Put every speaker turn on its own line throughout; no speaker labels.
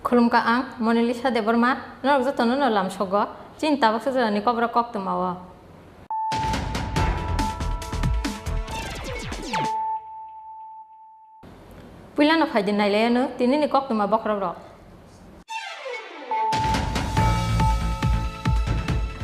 Khulumka ang Monalisa de Burma norok jotono no lamsogo cinta baksa jani kobra kok tumawa. Puila no faidin naileyanu tini ni kok tuma bakroro.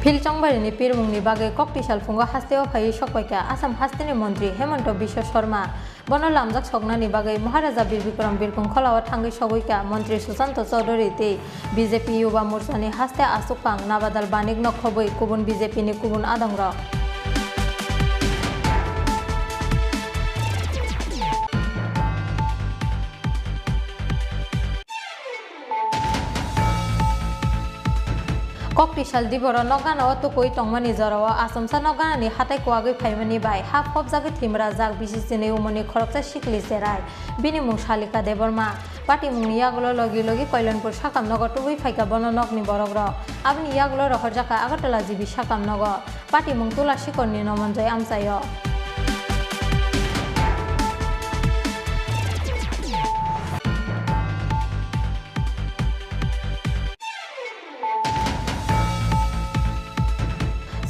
Phil Chongbari ni pirmung ni bagai kok tisal fungo hasteo phai sokpaika Assam hasteni mantri Hemanta Biswa Sharma bono lamjak sokna ni bagai Maharaja Bir Bikram Birkung kholawa thangai sogoika mantri Sushanta Chaudhary te BJP Yuba Morcha ni haste asukpang nabadal banik no khoboi kubun BJP ni kubun adangra. Kok tisal diboro nogana oto koi tongmani jarawa asamsa nogana ni hatai kwagoi phaimani bai hap hop jagi thimra jag bisisini umoni khoroksa sikli serai bini mung Shalika Deborma party mung yagulo logi logi Kailanpur sakam nogo tubui phaika bono nokni borogro abni yagulo rohor jaka Agartala jibi sakam nogo party mung Tulasi Korni nomonjai amsayo.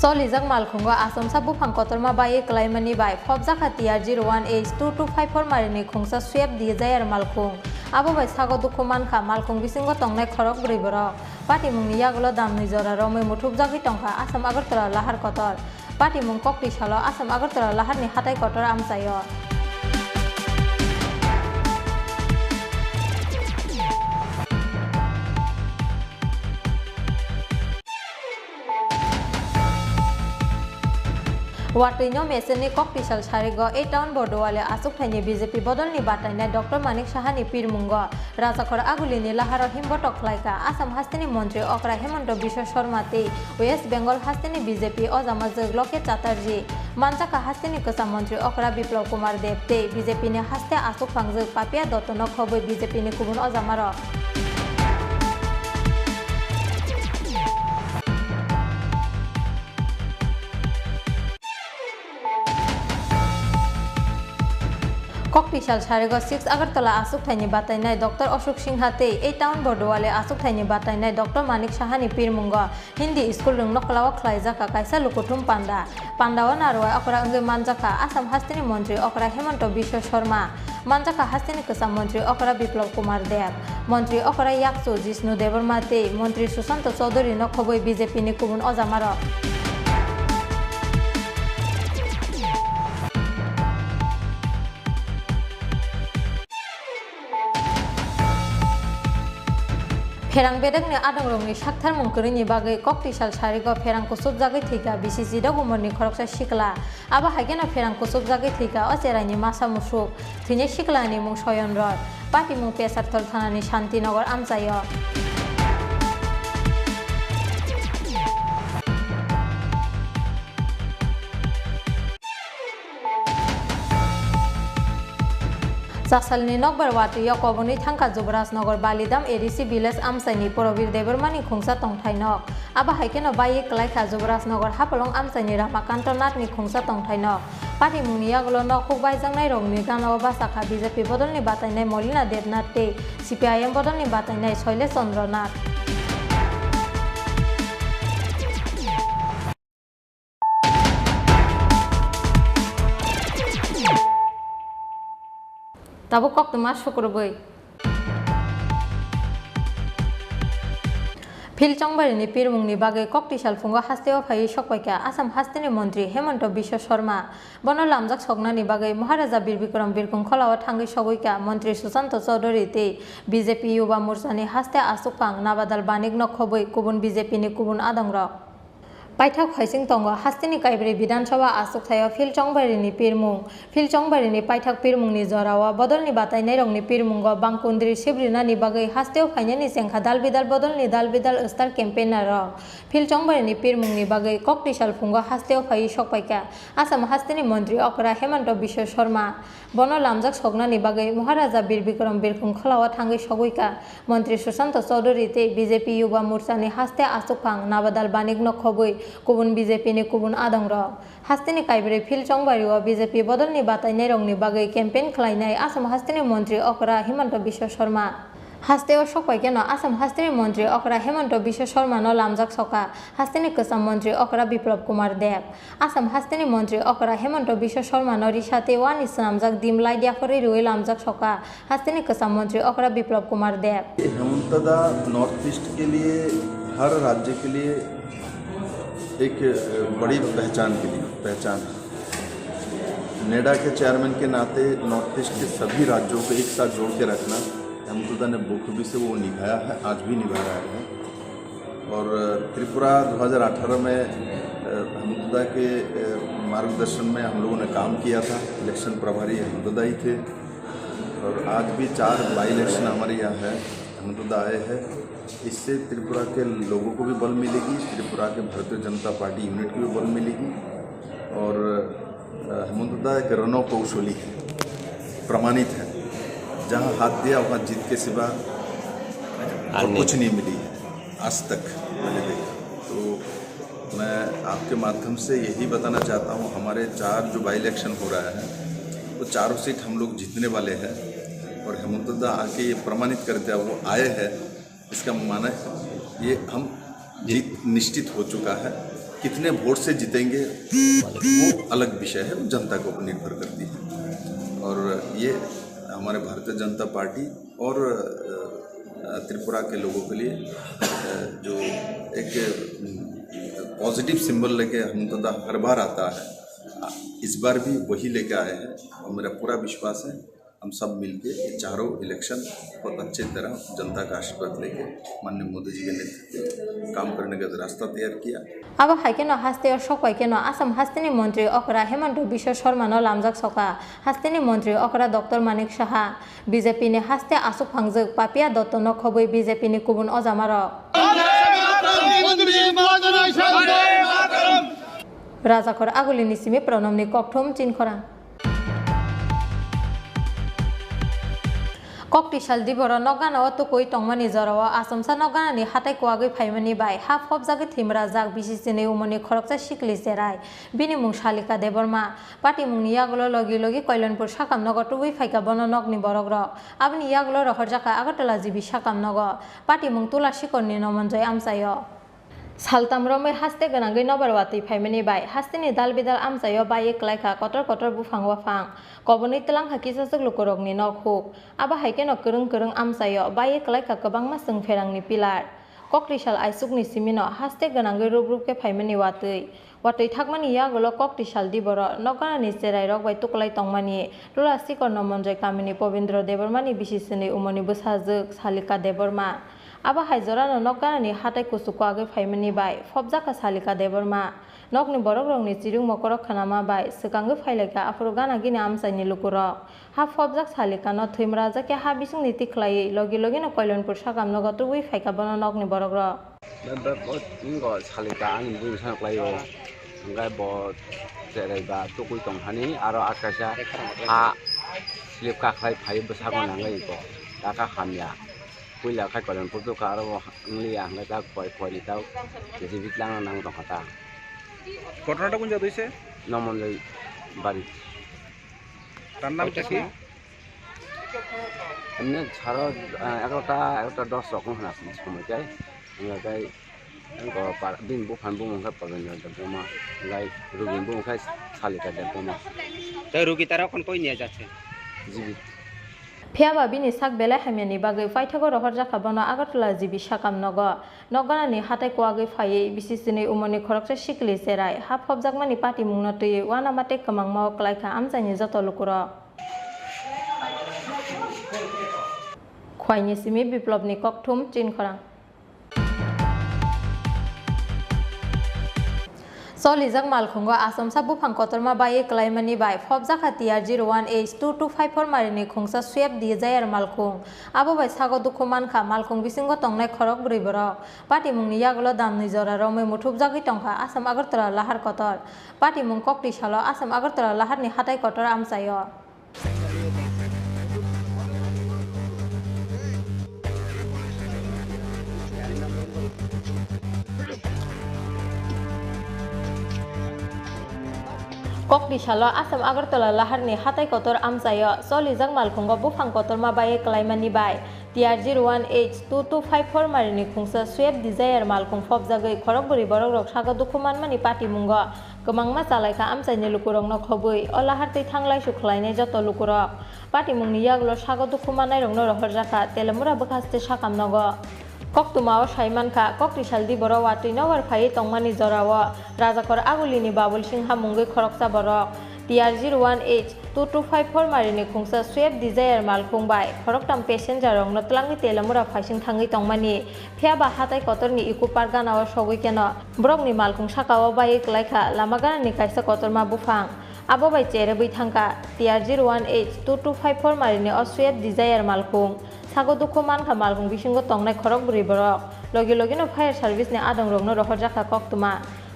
Solijak malkhungo Assam sabu phangkotorma bai klaimani bai phobjaka TR01H2254 marini khungsa swap dijayar malkhung abo bai sago dukhumankha malkhung bisingo tongnai khorok breiborok party mungni yagulo damni jora romoi muthupjagui tongkha Assam Agartala lahar kotor party mung kokti salo Assam Agartala lahar ni hatai kotor amsayo. Watino meseni kok tisal sarigo e town bordowale asuk thaini BJP bodolni bataina Dr. Manik Saha ni pirmungo Rajakhor agulini laharo himbo toklaika Assam hasteni mantri okra Hemanta Biswa Sharma te West Bengal hasteni BJP ojama Jogloke Chatterjee Manchaka hasteni kosa mantri okra Biplab Kumar Dev te BJP ni haste asuk phangjak Papia Dottono khoboi BJP ni kubun ojamaro. Kok tisal sarigo 6 Agartala asuk thaini batainai Dr. Ashok Singha te e town bordowale asuk thaini batainai Dr. Manik Saha ni pirmungo Hindi school rung noklawa khlaijaka kaisa lukuthum pandao narwa okra ungai manjaka Assam hasteni mantri okra Hemanta Biswa Sharma manjaka hasteni kosa mantri okra Biplab Kumar Dev mantri okra Yakso Jishnu Deborma te mantri Sushanta Chaudhary no khoboi BJP ni kubun ojamaro. Ferang bedek ni adang rong ni sakthar mungkuri ni bagai kok tisal sarigo ferang kusub jagai thika BCC da humor ni khoroksa sikla aba hagena ferang kusub jagai thika ocherai ni masa musuk thine sikla ni mung Soyon Roy party mung Pesartol thana ni Shantinagar amsayo. Jasalni nokbar wati yakoboni thangka Jubrajnagar Balidam ADC village amsaini Porobir Debormani khungsa tongthainok aba haikeno bai klaikha Jubrajnagar hapalong amsaini Ramakanto Nath ni khungsa tongthainok party mungni yagulo nokhuk baijangnai rongni ganao basakha BJP bodolni batainai Molina Debnath te CPIM bodolni batainai Shailesh Chandra Nath. Tabu kok tumas syukurbai. Phil Chongbari ni pirmung ni bagai kok tisal fungo hasteo phai sokpaika Assam hasteni mantri Hemanta Biswa Sharma bono lamjak sokna ni bagai Maharaja Bir Bikram Birkung kholawa thangai sogoika mantri Sushanta Chaudhary te BJP Yuba Morcha ni haste asukpang nabadal banik no khoboi kubun BJP ni kubun adangra. Paithak Haising Tongo hasteni Kaibri Bidhan Sabha asuk thayo Phil Chongbari ni pirmung Phil Chongbari ni paithak pirmung ni jorawa bodolni batainai rongni pirmungo Bangkundri Sibrina ni bagai hasteo phainani sengkha dalbidal bodolni dalbidal star campaigner rok Phil Chongbari ni pirmung ni bagai kok tisal fungo hasteo phai sokpaika Assam hasteni mantri okra Hemanta Biswa Sharma bono lamjak sokna ni bagai Maharaja Bir Bikram Birkung kholawa thangai sogoika mantri Sushanta Chaudhary te BJP Yuba Morcha ni haste asukpang nabadal banik no khoboi kubun BJP ni kubun adangra hasteni Kaibri Phil Chongbari o BJP bodolni batainai rongni bagai campaign khlainai Assam hasteni mantri okra Hemanta Biswa Sharma हास्तेव सकबायकेन Assam हास्तेनि मन्त्री अकरा हेमंत बिश्व शर्मा न लामजाक सका हास्तेनि कोसाम मन्त्री अकरा बिप्लब कुमार देव आसाम हास्तेनि मन्त्री अकरा हेमंत बिश्व शर्मा न रिसाते वानि सनामजाक दिम लाइदियाफोरे रुए लामजाक सका हास्तेनि कोसाम मंत्री अकरा बिप्लब कुमार देव।
हेमंत दा नॉर्थ ईस्ट के लिए हर राज्य के लिए एक बड़ी पहचान है। नेडा के चेयरमैन के नाते नॉर्थ ईस्ट के सभी राज्यों को एक साथ जोड़ के रखना हेमंत ने बखूबी से वो निभाया है, आज भी निभा रहा है। और त्रिपुरा 2018 में हेमंत के मार्गदर्शन में हम लोगों ने काम किया था। इलेक्शन प्रभारी हेमंत ही थे और आज भी 4 बाई इलेक्शन हमारे यहाँ है, हेमंत आए हैं। इससे त्रिपुरा के लोगों को भी बल मिलेगी, त्रिपुरा के भारतीय जनता पार्टी यूनिट को भी बल मिलेगी। और हेमंत एक रणकौशली है, प्रमाणित है। जहाँ हाथ दिया वहाँ जीत के सिवा और कुछ नहीं मिली है आज तक मैंने देखा। तो मैं आपके माध्यम से यही बताना चाहता हूँ, हमारे 4 जो बाई इलेक्शन हो रहा है वो 4 सीट हम लोग जीतने वाले हैं। और हेमंत आके ये प्रमाणित करते हैं वो आए हैं, इसका माना ये हम जीत निश्चित हो चुका है। कितने वोट से जीतेंगे वो अलग विषय है, वो जनता को निर्भर करती है। और ये हमारे भारतीय जनता पार्टी और त्रिपुरा के लोगों के लिए जो एक पॉजिटिव सिंबल लेके हेमंत हर बार आता है, इस बार भी वही लेके आए हैं। और मेरा पूरा विश्वास है हम सब मिलके ये चारों इलेक्शन बहुत अच्छी तरह जनता का आशीर्वाद लेके माननीय मोदी जी के नेतृत्व काम करने का रास्ता तैयार किया।
अब हाइकेन हास्ते और सकबायकेन आसाम हास्तेनि मन्त्री अकरा हेमंत बिश्व शर्मा न लामजाक सका हास्तेनि मन्त्री अकरा डॉक्टर मानिक साहा बीजेपी नि हास्ते आसुक फांगजोक पापिया दत्त न खबै बीजेपी नि गुबुन अजामार राजाखर आगुलिनि सिमी प्रणमनि ककथुम चिनखरा ककटिसाल दिबर नगानाव तुकुई टंगमानि जराव आसामसा नगानानि हाथाय कुवागै फाइमानि बाय हा फबजागै थैमरा जाग बिसिसिनि उमनि खरकसा सिकलि सेराय बिनि मुं शालिका देबर्मा पार्टी मुंनि यागुलो लगी लगी कल्याणपुर साकाम नगर टुबै फाइका बन नगनि बरग्र आबनि यागुलो रहर जाका आगरतला जिबि साकाम नगर पार्टी मुं तुला शिखरनि नमनजय आमसायो सालताम रमै हास्ते गोनांगै नबारवातै फाइमानि बाय हास्तेनि दाल बेदाल आमसायो बाय एकलायखा कटर कटर बुफां वाफां कबनै तलां हाकिसा जोगलुकरगनि नखुक आबा हाइकेन करं करं आमसायो बाय एकलायखा गोबां मासजों फेरांनि पिलार ककटिसाल आइसुकनि सिमिनो हास्ते गोनांगै रुब्रुबके फाइमानि वातै थागमानि यागुलो ककटिसाल दिबर नगानानि सेराय रगबाय तुकलाय तंमानि तुला शिखर नमनजय कामिनी पविन्द्र देबर्मानि बिसिसिनि उमनि बोसाजोक शालिका देबर्मा आबा हाइजरानो नगानानि हाथाय कुसुको आगै फाइमानि बाय फबजाका शालिका देबर्मा नगनि बरग्रंनि चिरुं मकर खानामा बाय सकांगै फाइलायका आफुरु गाना गिनि आमसायनि लुकुर हा फबजाक शालिका न थैमरा जाके हा बिसिंनि तिख्लायै लगे लगे न कल्याणपुर सागाम नगर तुबै फाइका बन नगनि बरग्र
शालिका आंनि बुंसानख्लायो ओमफ्राय ब जेरैबा तुकुइ दंहानि आरो आकाशा हा स्लिप काख्लाय फाइ बोसागनांगै इको दाका हामया पुइला खाय कल्याणपुर दुका आरो लिया हांगा दा खय दाव जेबि लांना नांग दंखाता
ঘটনাটা কোন জায়গায় হইছে?
নমনজয় বাড়ি
তার নামটা কি?
এমনি ছাড়ো 11টা 10 রকম আছে সময়টাই আমরা তাই দিন বুফান বুমুখা পাবেন না গাই রুগী বুমুখা শালিকা দেবমা
তাই রোগী তারা কোন কই নিয়ে যাচ্ছে
জীবিত
फियाबा बिनि साक बेला हामियानि बागै फाइथागो रहर जाखा बन आगरतला जिबि साकाम नगर नगानानि हाथाय कुवागै फायै बिसिसिनि उमनि खरकसा सिकलि सेराय हा फबजाकमानि पार्टी मुंनो तयै वाना माटे कमां मावकलायखा आमसायनि जत लुकुर खवाइनि सिमि बिप्लबनि ककथुम चिनखरा सलिजाक मालखुंगो आसामसा बुफां कतरमा बाय क्लाइमानि बाय फबजाखा TR01H2254 मारिनि खुंसा स्वेप दिए जायर मालखुं आबो बाय सागो दुखु मानखा मालखुं बिसिंगो तंनाय खरक ब्रै बरक पार्टी मुंनि यागुलो दाम निजरा रमै मुथुब जागै टंखा आसाम आगरतला लाहार कतर पार्टी मुं ककटिसालो आसाम आगरतला लाहारनि हाथाय कतर आमसायो ककटिसालो आसाम आगरतला लाहारनि हाथाय कतर आमसायो सलिजाक मालखुंगो बुफां कतरमा बाय क्लाइमानि बाय TR01H2254 marini khungsa Swift Desire malkhung phobjagoi khorokburi borok sago dukuman mani pati mungo gomangma chalaika amchaini lukurokno khobui olahartei thanglai sukhlaine joto lukurok pati mungni yaglo sago dukumanai rokno rohorjaka telemura bokhaste sakamnogo Koktumao Saimanka Koktishaldi Boro Watino Warfai Tongmani Zorao Rajakor Agulini Babul Singha Mungi Khoroksa Borok TR01H2254 marini khungsa Swift Desire malkhung bai khoroktam passenger rok notlangi telamura phaising thangi tongmani phiaba hatai kotorni iku parganao sogui keno brokni malkhung sakao bai klaikha lamaganani kaisa kotorma bufang abo bai chere bui thangka TR01H2254 marini Swift Desire malkhung sago dukho mankha malkhung bisingo tongnai khorokburi borok logi logino fire service ni adong rokno rohorjaka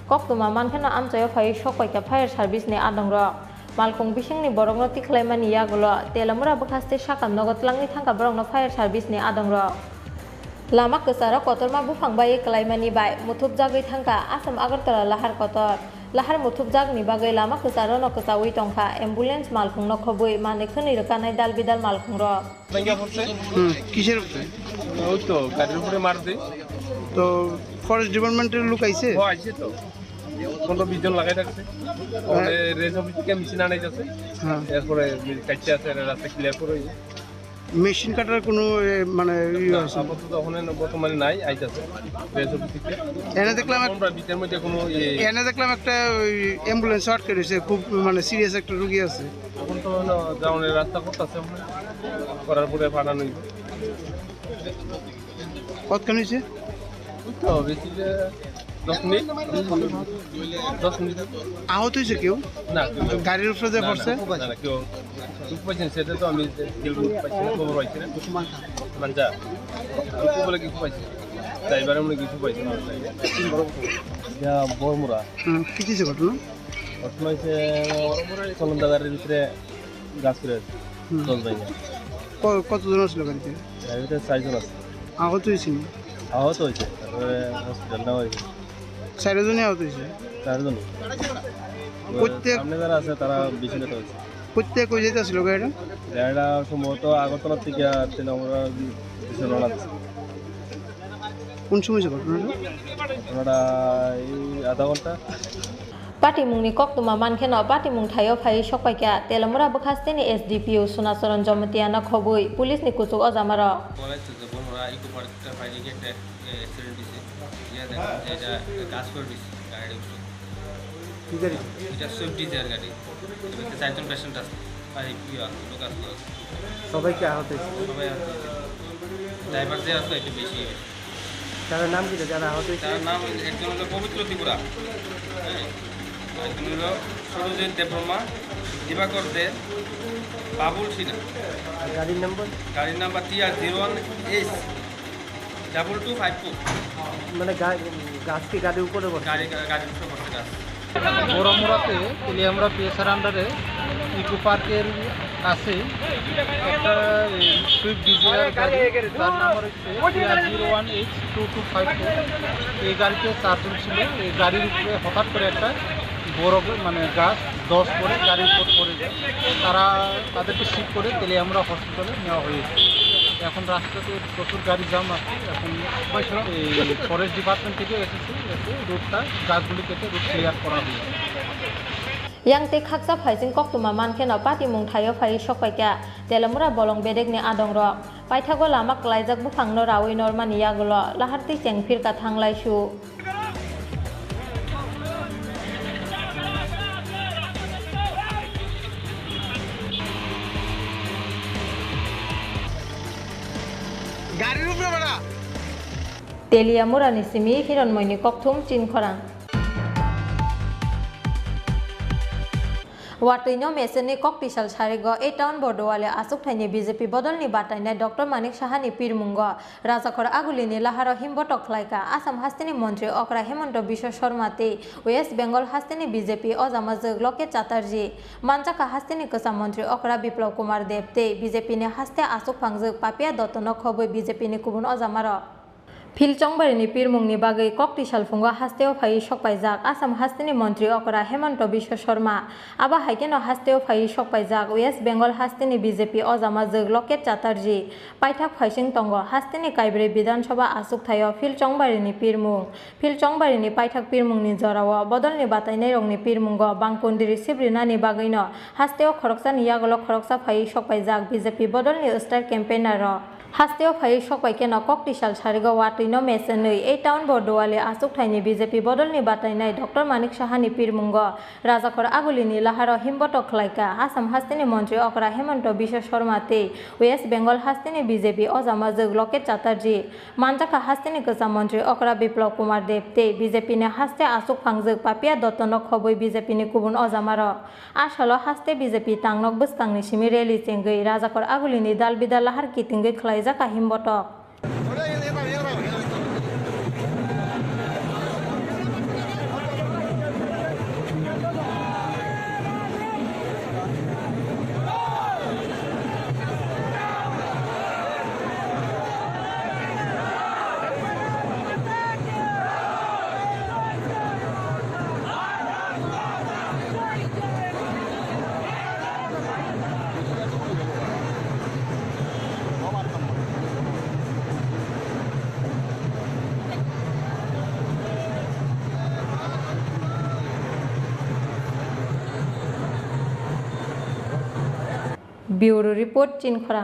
Koktuma mankhano amchayo phai sokwaika fire service ni adong rok malkhung bisingni borokno tiklaimani yagulo telamura bokhaste sakamnogo tlangni thangka borokno fire service ni adong rok lama kesara kotorma bufangbai klaimani bai muthupjagoi thangka Assam Agartala lahar muthupjagni bagai lama kesara no kesawi tongkha ambulance malkhung no khobui mane khoni rokanai dal bidal malkhung rok
কিসের উপরে
ওই তো গাড়ির উপরে মারছে
তো forest ডিপার্টমেন্টের লোক আইছে
ও আইছে তো 15-20 জন লাগাই থাকছে ওখানে রেস অফিস থেকে মেশিন আনাই যাচ্ছে
হ্যাঁ
এরপরে কাটতে আছে রাস্তা ক্লিয়ার করে
মেশিন কাটার কোনো মানে
আপাতত ওখানে বর্তমানে নাই আইতাছে রেস অফিস থেকে
এনে দেখলাম
আমরা ভিতর মধ্যে কোনো
এনে দেখলাম একটা অ্যাম্বুলেন্স আটকে রয়েছে খুব মানে সিরিয়াস একটা রোগী আছে
এখন তো যাওয়ার রাস্তা করতেছে আমরা করার পরে পাঠানো হইব
কতক্ষণ হয়েছে
ওই তো বেশি 10 মিনিট
আহত হয়েছে কেউ
না
গাড়ির উপরে যে পড়ছে
না কেউ দুঃখ পাইছেন সেটা তো আমি পাইছি না খবর পাইছি না মানজা দুঃখ বলে কিছু পাইছি ড্রাইভারের মনে কিছু পাইছি না বড়মুরা
কি কিছু ঘটনা
ঘটনা হয়েছে চলন্দা গাড়ির ভিতরে গাছ করে চল যাই না
কতজন আসলো গাড়িতে
গাড়ির ভিতরে 4 জন আছে
আহত হয়েছে
আহত হয়েছে তারপরে হসপিটাল নেওয়া হয়েছে
4 জনই আহত হয়েছে
4 জন সামনে যারা আছে তারা বেশি নেতা হয়েছে
প্রত্যেক কই যেতে আসলো গাড়িটা
গাড়িটা সম্ভবত আগরতলা থেকে আমরা পিছনে রওনা দিচ্ছি
কোন সময় ঘটনাটা
ঘটনাটা এই আধা ঘন্টা
Patimungni Koktuma mankheno patimung thayo phai sokpaika telamura bokhasteni SDPO Sunacharan Jomatiana khobui police ni kuchuk ojamaro
বলাই তো বড়রা ইকো পার্কটা ফাইলে গিয়ে একটা অ্যাক্সিডেন্ট দিছে ইয়া দেখেন যে এটা কাজ করে দিছে গাড়ি
কি গাড়ি
এটা সুইফট ডিজায়ার গাড়ি এতে 4 জন পেশেন্ট আছে আর ইয়া লোক আছে
সবাইকে আহত হয়েছে
সবাই আছে ড্রাইভার যে আছে একটু বেশি
তার নাম কি যারা আহত হয়েছে
তার নাম একজন হলো পবিত্র ত্রিপুরা একজন হলো সরোজিৎ দেববর্মা দিবাকর দে বাবুল সিনহা
গাড়ির
নাম্বার TR01H2254
মানে গাছ কি গাড়ির উপরে
গাড়ির উপরে বসে গাছ
বড়মুড়াতে তেলিয়ামুড়া পিএসআর আন্ডারে ইকো পার্কের কাছে একটা সুইফট ডিজায়ার গাড়ি তার নাম্বার হচ্ছে TR01H2254 এই গাড়িতে 4 জন ছিল এই গাড়ির উপরে হঠাৎ করে একটা বড় মানে গাছ 10 করে গাড়ির উপর পড়ে যায় তাদেরকে শিফট করে তেলিয়ামুড়া হসপিটালে নেওয়া হয়েছে এখন রাস্তাতে প্রচুর গাড়ি জাম আছে এখন এই ফরেস্ট ডিপার্টমেন্ট থেকে এসে রোডটা গাছগুলি কেটে রোড ক্লিয়ার করা হয়েছে
yang te khaksa phaijing Koktuma mankheno patimung thayo phai sokpaika telamura bolong bedekni adong rok paithago lama klaijak bufangno rawi normani yagulo laharti chengphir ka thanglai su
গাড়ির উপরে বড়া
Teliamura ni simi hironmoini kokthum chinkhorang Watuino meseni Koktisal Sharigo e town Bordowale asuk thaini BJP bodolni batainai Dr Manik Sahani Pirmungo Rajakor Agulini Laharo Himbotok Klaika Assam Hastini Montri Okra Hemanto Biswa Sharma te West Bengal Hastini BJP Ojamajog Loke Chatterjee Manchaka Hastini Kosa Montri Okra Biplab Kumar Dev te BJP ni haste asuk phangjak Papia Dottono khoboi BJP ni kubun ojamaro फिलचंबारिनि पिरमुंनि बागै ककटिसाल फुंगा हास्तेव फायै सकपाइजाक आसाम हास्तेनि मन्त्री अकरा हेमंत बिश्व शर्मा आबा हाइकेनो हास्तेव फायै सकपाइजाक waste Bengal हास्तेनि BJP अजामा जोग locket Chatterjee पाइथाक फाइसिं तंग हास्तेनि काइब्रे विधानसभा आसुकथायाव फिलचंबारिनि पिरमुं फिलचंबारिनि पाइथाक पिरमुंनि जराव बदलनि बातायनाय रंनि पिरमुंग बांकुन्दिरि सिब्रिनानि बागैनो हास्तेव खरकसा नियागल खरकसा फायै सकपाइजाक BJP बदलनि star केम्पेनार हास्तेव फायै सकपाइकेनो ककटिसाल सारिगाव वाटैनो मेसेनै ए town बरदुवाली आसुकथायनि BJP बदलनि बातायनाय डॉक्टर मानिक साहानि पिरमुंग राजाखर आगुलिनि लाहाराव हिमबट खलायका आसाम हास्तेनि मन्त्री अकरा हेमंत बिश्व शर्मा ते वेस्ट बेंगल हास्तेनि बीजेपी अजामा जोग लकेट चैटार्जी मानजाका हास्तेनि गोजाम मन्त्री अकरा बिप्लब कुमार देव ते बीजेपीनि हास्ते आसुक फांजोग पापिया दत्तनक खबै बीजेपीनि गुबुन अजामार आसालो हास्ते बीजेपी तांनक बसकांनि सिमि रेली चेंगै राजाखर आगुलिनि दाल बिदा लाहार कितिंगै खलायजाका हिमबटक ब्यूरो रिपोर्ट चिनखरा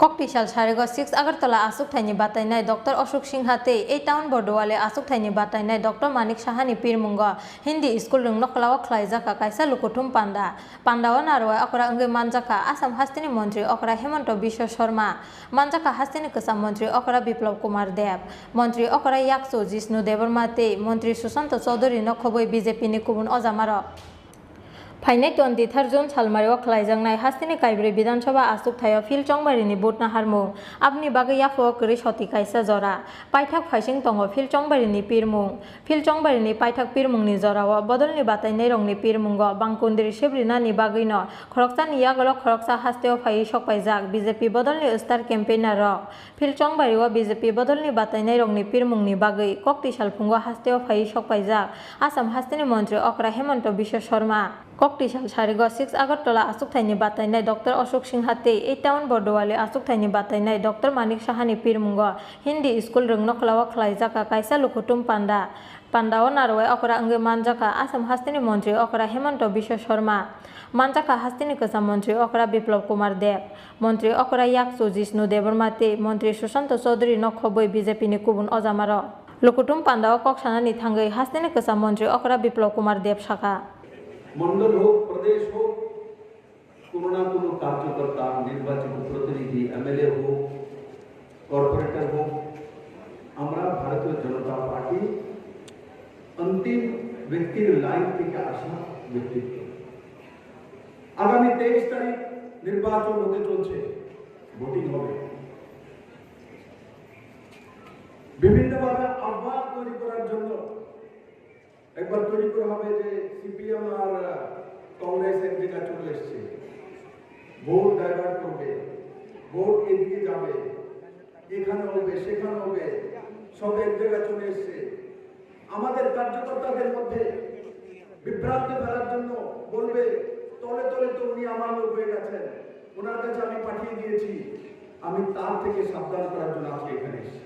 ककटिसाल सारिगाव 6 आगरतला आसुकथायनि बातायनाय डॉक्टर अशोक सिंहा ते ए टाउन बरदुवाली आसुकथायनि बातायनाय डॉक्टर मानिक साहानि पिरमुंग हिंदी स्कूल रंग नखलाव खलायजाका कायसा लुकुथुम पांडा पांडाव नारवा अकरा अंगे मानजाका आसाम हास्तेनि मन्त्री अकरा हेमंत बिश्व शर्मा मानजाका हास्तेनि गोजाम मन्त्री अकरा बिप्लब कुमार देव मन्त्री अकरा याक्सो जिष्णु देबर्मा ते मन्त्री सुशांत चौधरी नखबै बीजेपीनि गुबुन अजामार फाइनाय 23 जुन सालमारियाव खलायजांनाय हास्तेनि काइब्रे विधानसभा आसुकथायाव फिलचंबारिनि बुटना हारमुं आबनि बागै याफो करै सति कायसा जरा पाइथाक फाइसिं तंग फिलचंबारिनि पिरमुं फिलचंबारिनि पाइथाक पिरमुंनि जराव बदलनि बातायनाय रंनि पिरमुंग बांकुन्दिरि सिब्रिनानि बागैनो खरकसा नियागल खरकसा हास्तेव फायै सकपाइजाक बीजेपी बदलनि स्टार केम्पेनार फिलचंबारियाव बीजेपी बदलनि बातायनाय रंनि पिरमुंनि बागै ककटिसाल फुंगा हास्तेव फायै सकपाइजाक आसाम हास्तेनि मन्त्री अकरा हेमंत बिश्व शर्मा ककटिसाल सारिगाव 6 आगरतला आसुकथायनि बातायनाय डॉक्टर अशोक सिंहा ते ए टाउन बरदुवाली आसुकथायनि बातायनाय डॉक्टर मानिक साहानि पिरमुंग हिंदी स्कूल रंग नखलाव खलायजाका कायसा लुकुथुम पांडा पांडाव नारवाय अकरा अंगे मानजाका आसाम हास्तेनि मन्त्री अकरा हेमंत बिश्व शर्मा मानजाका हास्तेनि गोजाम मन्त्री अकरा बिप्लब कुमार देव मन्त्री अकरा याक्सो जिष्णु देबर्मा ते मन्त्री सुशांत चौधरी नखबै बीजेपीनि गुबुन अजामार लुकुथुम पांडाव कक्सानानि थांगै हास्तेनि गोजाम मन्त्री अकरा बिप्लब कुमार देव शाखा
मंडल हो प्रदेश हो कोनो ना कोनो कार्यकर्ता निर्वाचित प्रतिनिधि एमएलए हो कॉर्पोरेटर हो আমরা ভারতীয় জনতা পার্টি अंतिम व्यक्तिर लाइन থেকে আসা ব্যক্তিত্ব আগামী 23 তারিখ নির্বাচন হতে চলছে ভোটিং হবে বিভিন্নভাবে আহ্বান তৈরি করার জন্য একবার তৈরি করা হবে যে সিপিএম আর কংগ্রেস এক জায়গায় চলে এসেছে ভোট ডাইভার্ট করবে ভোট এদিকে যাবে এখানে হবে সেখানে হবে সব এক জায়গায় চলে এসেছে আমাদের কার্যকর্তাদের মধ্যে বিভ্রান্তি ফেলার জন্য বলবে তলে তলে তো উনি আমার লোক হয়ে গেছেন ওনার কাছে আমি পাঠিয়ে দিয়েছি আমি তার থেকে সাবধান করার জন্য আজকে এখানে এসেছি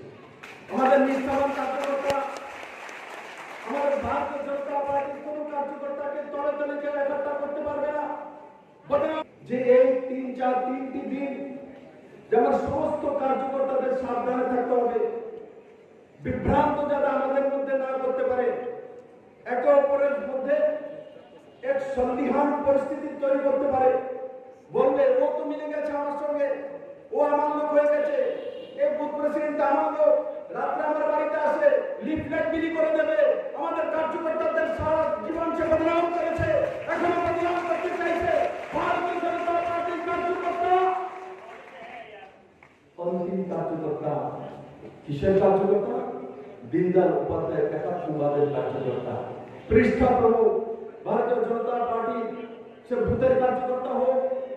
আমাদের নিষ্ঠাবান কার্যকর্তা আমাদের ভারতীয় জনতা পার্টির কোন কার্যকর্তাকে তলে তলে কেউ একত্র করতে পারবে না যে এই 3-4 দিন যেমন সমস্ত কার্যকর্তাদের সাবধানে থাকতে হবে বিভ্রান্ত যারা আমাদের মধ্যে না করতে পারে একে অপরের মধ্যে এক সন্দিহান পরিস্থিতি তৈরি করতে পারে বলবে ও তো মিলে গেছে আমার সঙ্গে ও আমার লোক হয়ে গেছে এই বুথ প্রেসিডেন্ট আমার লোক রাত্রে আমার বাড়িতে আসে লিফলেট বিলি করে দেবে আমাদের কার্যকর্তাদের সারা জীবন সে বদনাম করেছে এখন বদনাম করতে চাইছে ভারতীয় জনতা পার্টির কার্যকর্তা अंतिम कार्यकर्ता किसের कार्यकर्ता दीनदयाल उपाध्याय का संवाদের कार्यकर्ता पृष्ठा प्रमुख भारतीय जनता पार्टी से भूतेर कार्यकर्ता हो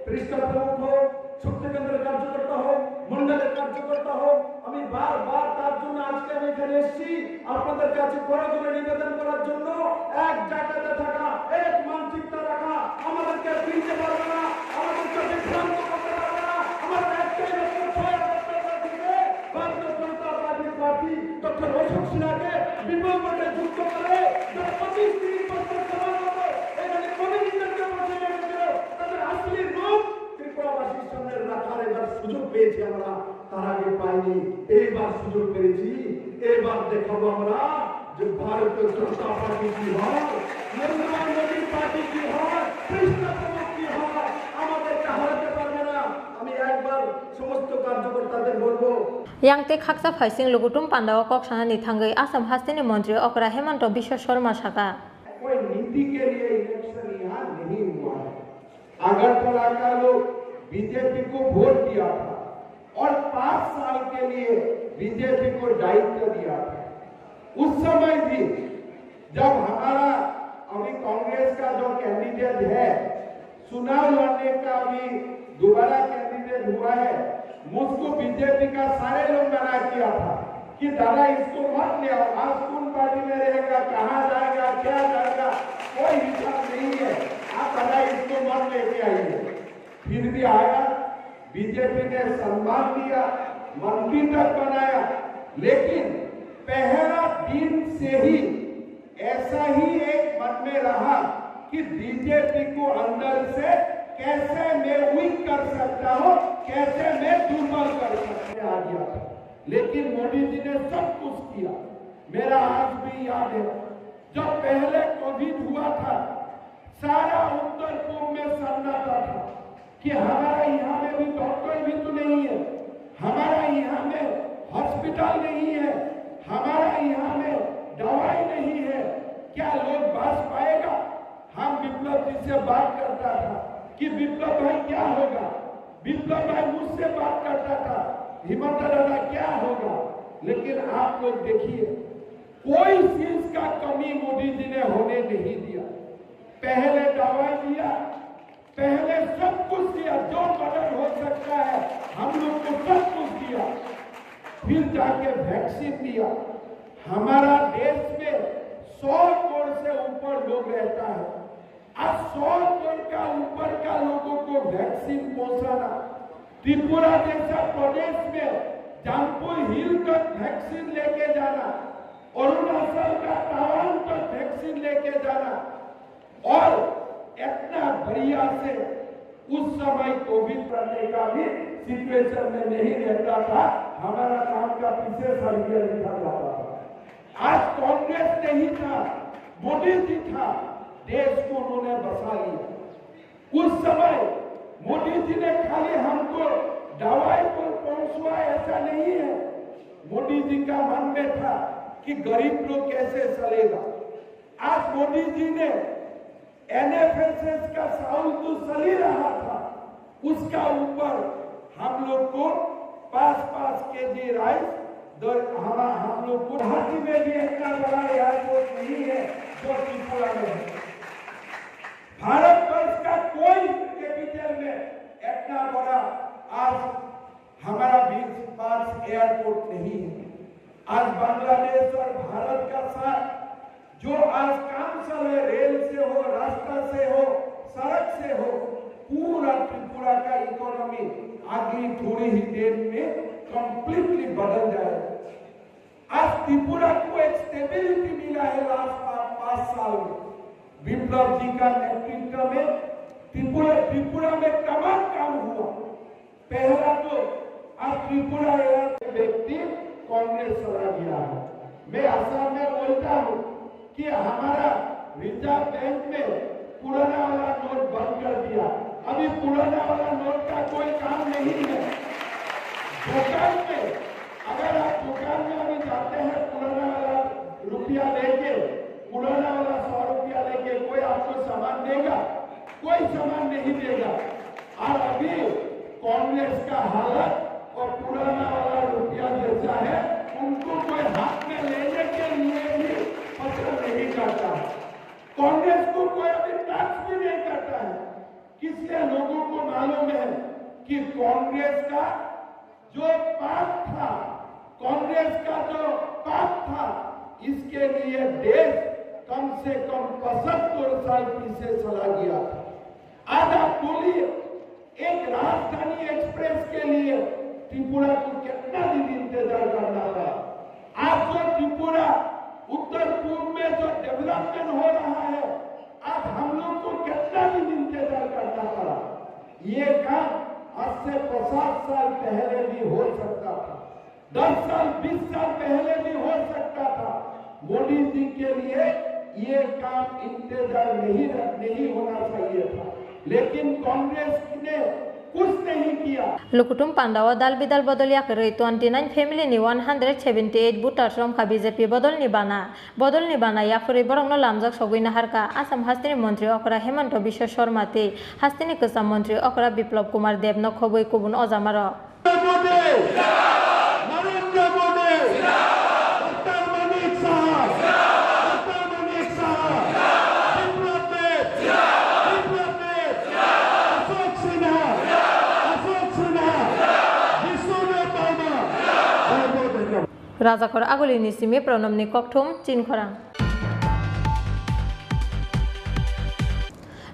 पृष्ठा प्रमुख हो শক্তি কেন্দ্রের কার্যকর্তা হোক, মন্ডলের কার্যকর্তা হোক, আমি বারবার তার জন্য আজকে আমি এখানে এসেছি আপনাদের কাছে করজোড়ে নিবেদন করার জন্য। এক জায়গাতে থাকা, এক মানচিত্র রাখা আমাদেরকে ফিরতে পারবে না, আমাদেরকে বিভ্রান্ত করতে পারবে না। আমাদের একটাই লক্ষ্য, 6 থেকে ভারতীয় জনতা পার্টি ডক্টর অশোক সিনহাকে বিপুল ভোটে যুক্ত করে 25-30 বছর সময় মতো এখানে কমিটিদেরকে বসে রেখেছিল তাদের আসলি রূপ ত্রিপুরাবাসীর সামনে রাখার এবার সুযোগ পেয়েছি আমরা, তার আগে পাইনি, এইবার সুযোগ পেয়েছি। এবার দেখাবো আমরা যে ভারতীয় জনতা পার্টি কি হয়, নরেন্দ্র মোদী পার্টি কি হয়, কৃষ্ণ প্রমুখ কি হয়, আমাদেরকে হারাতে পারবে না। আমি একবার সমস্ত কার্যকর্তাদের বলবো
Yang te khaksa phaising lugutum pandawa kok sana ni thangai Assam Hastini Mantri Okra Hemanta Biswa Sharma Saka.
कोई नीति के लिए इलेक्शन यहाँ नहीं हुआ है। अगरतला का लोग बीजेपी को वोट दिया था और 5 साल के लिए बीजेपी को दायित्व दिया था। उस समय भी जब हमारा अभी कांग्रेस का जो कैंडिडेट है चुनाव लड़ने का अभी दोबारा कैंडिडेट हुआ है, मुझको बीजेपी का सारे लोग मना किया था कि दादा इसको मत ले आओ, आज कौन पार्टी में रहेगा, कहाँ जाएगा, क्या जाएगा, कोई हिसाब नहीं है, आप दादा इसको मत लेके आइए। फिर भी आया, बीजेपी ने सम्मान दिया, मंत्री तक बनाया, लेकिन पहला दिन से ही ऐसा ही एक मन में रहा कि बीजेपी को अंदर से कैसे मैं वीक कर सकता हूं, कैसे मैं दुर्बल कर सकता आ गया। लेकिन मोदी जी ने सब कुछ किया। मेरा आज भी याद है, जब पहले कोविड हुआ था, सारा उत्तर पूर्व में सन्नाटा था कि हमारा यहाँ में भी डॉक्टर भी तो नहीं है, हमारा यहाँ में हॉस्पिटल नहीं है, हमारा यहाँ में दवाई नहीं है, क्या लोग बच पाएगा। हम विप्लव जी से बात करता था कि विप्लव भाई क्या होगा, विप्लव भाई मुझसे बात करता था हिमंत दादा क्या होगा। लेकिन आप लोग देखिए, कोई चीज का कमी मोदी जी ने होने नहीं दिया। पहले दवाई दिया, पहले सब कुछ दिया, जो मदद हो सकता है हम लोग को सब कुछ दिया, फिर जाके वैक्सीन दिया। हमारा देश में 100 करोड़ से ऊपर लोग रहता है, आज 100 करोड़ का ऊपर का लोगों को वैक्सीन पहुंचाना, त्रिपुरा जैसा प्रदेश में जमपुर हिल तक वैक्सीन लेके जाना, अरुणाचल का तवांग तक वैक्सीन लेके जाना, और इतना बढ़िया से उस समय कोविड करने का भी सिचुएशन में नहीं रहता था, हमारा काम का पीछे सर्वे लिखा जाता था। आज कांग्रेस नहीं था, मोदी जी था, देश को उन्होंने बसा लिया। उस समय मोदी जी ने खाली हमको दवाई पर पहुंचवा ऐसा नहीं है, मोदी जी का मन में था कि गरीब लोग कैसे चलेगा। आज मोदी जी ने NFSS का साउल तो चल ही रहा था, उसका ऊपर हम लोग को 5-5 kg राइस हम लोग को हाथी में भी इतना बड़ा एयरपोर्ट नहीं है जो त्रिपुरा में है। भारतवर्ष का कोई कैपिटल में इतना बड़ा आज हमारा 20 एयरपोर्ट नहीं है। आज बांग्लादेश और भारत का साथ जो आज काम चले, रेल से हो, रास्ता से हो, सड़क से हो, पूरा त्रिपुरा का इकोनॉमी आगे थोड़ी ही देर में कंप्लीटली बदल जाएगा। आज त्रिपुरा को एक स्टेबिलिटी मिला है लास्ट 5 साल में, विप्लव जी का नेतृत्व में त्रिपुरा में तमाम काम हुआ। पहला तो आज त्रिपुरा व्यक्ति कांग्रेस चला गया है। मैं असम में बोलता हूँ कि हमारा रिजर्व बैंक में पुराना वाला नोट बंद कर दिया, अभी पुराना वाला नोट का कोई काम नहीं है। दुकान में अगर आप दुकान में अभी जाते हैं पुराना वाला रुपया लेके, पुराना वाला 100 रुपया लेके, कोई आपको सामान देगा? कोई सामान नहीं देगा। और अभी कांग्रेस का हालत और पुराना वाला रुपया जैसा है, उनको कोई हाथ में लेने के लिए भी पसंद नहीं करता है। कांग्रेस को कोई अभी टच भी नहीं करता है। इसलिए लोगों को मालूम है कि कांग्रेस का जो पाप था, कांग्रेस का जो पाप था, इसके लिए देश कम से कम 75 साल पीछे चला गया था। आज आप बोलिए, एक राजधानी एक्सप्रेस के लिए त्रिपुरा को कितना दिन इंतजार करना था। आज जो त्रिपुरा उत्तर पूर्व में जो डेवलपमेंट हो रहा है, आज हम लोग को कितना दिन इंतजार करना पड़ा। ये काम आज से 50 साल पहले भी हो सकता था, 10 साल 20 साल पहले भी हो सकता था। मोदी जी के लिए ये काम इंतजार नहीं होना चाहिए था, लेकिन कांग्रेस ने कुछ नहीं किया।
लुकुटुम पांडावा दाल बिदाल बदलिया करे 29 फैमिली नि 178 बुटार रमखा बीजेपी बदल निबाना या फुरै बरंनो लामजाक सगैना हारका आसाम हास्तिनि मंत्री अकरा हेमंत बिश्व शर्मा ते हास्तिनि कसा मंत्री अकरा बिप्लब कुमार देव न खबै कुबुन अजामार
नरेंद्र मोदी, डॉक्टर मनीष साहब, विप्लब देव, अशोक सिन्हा, विष्णुदेव वर्मा,
राजाखर आगुलिनि सिमि प्रणबनि ककथुम चिनखरां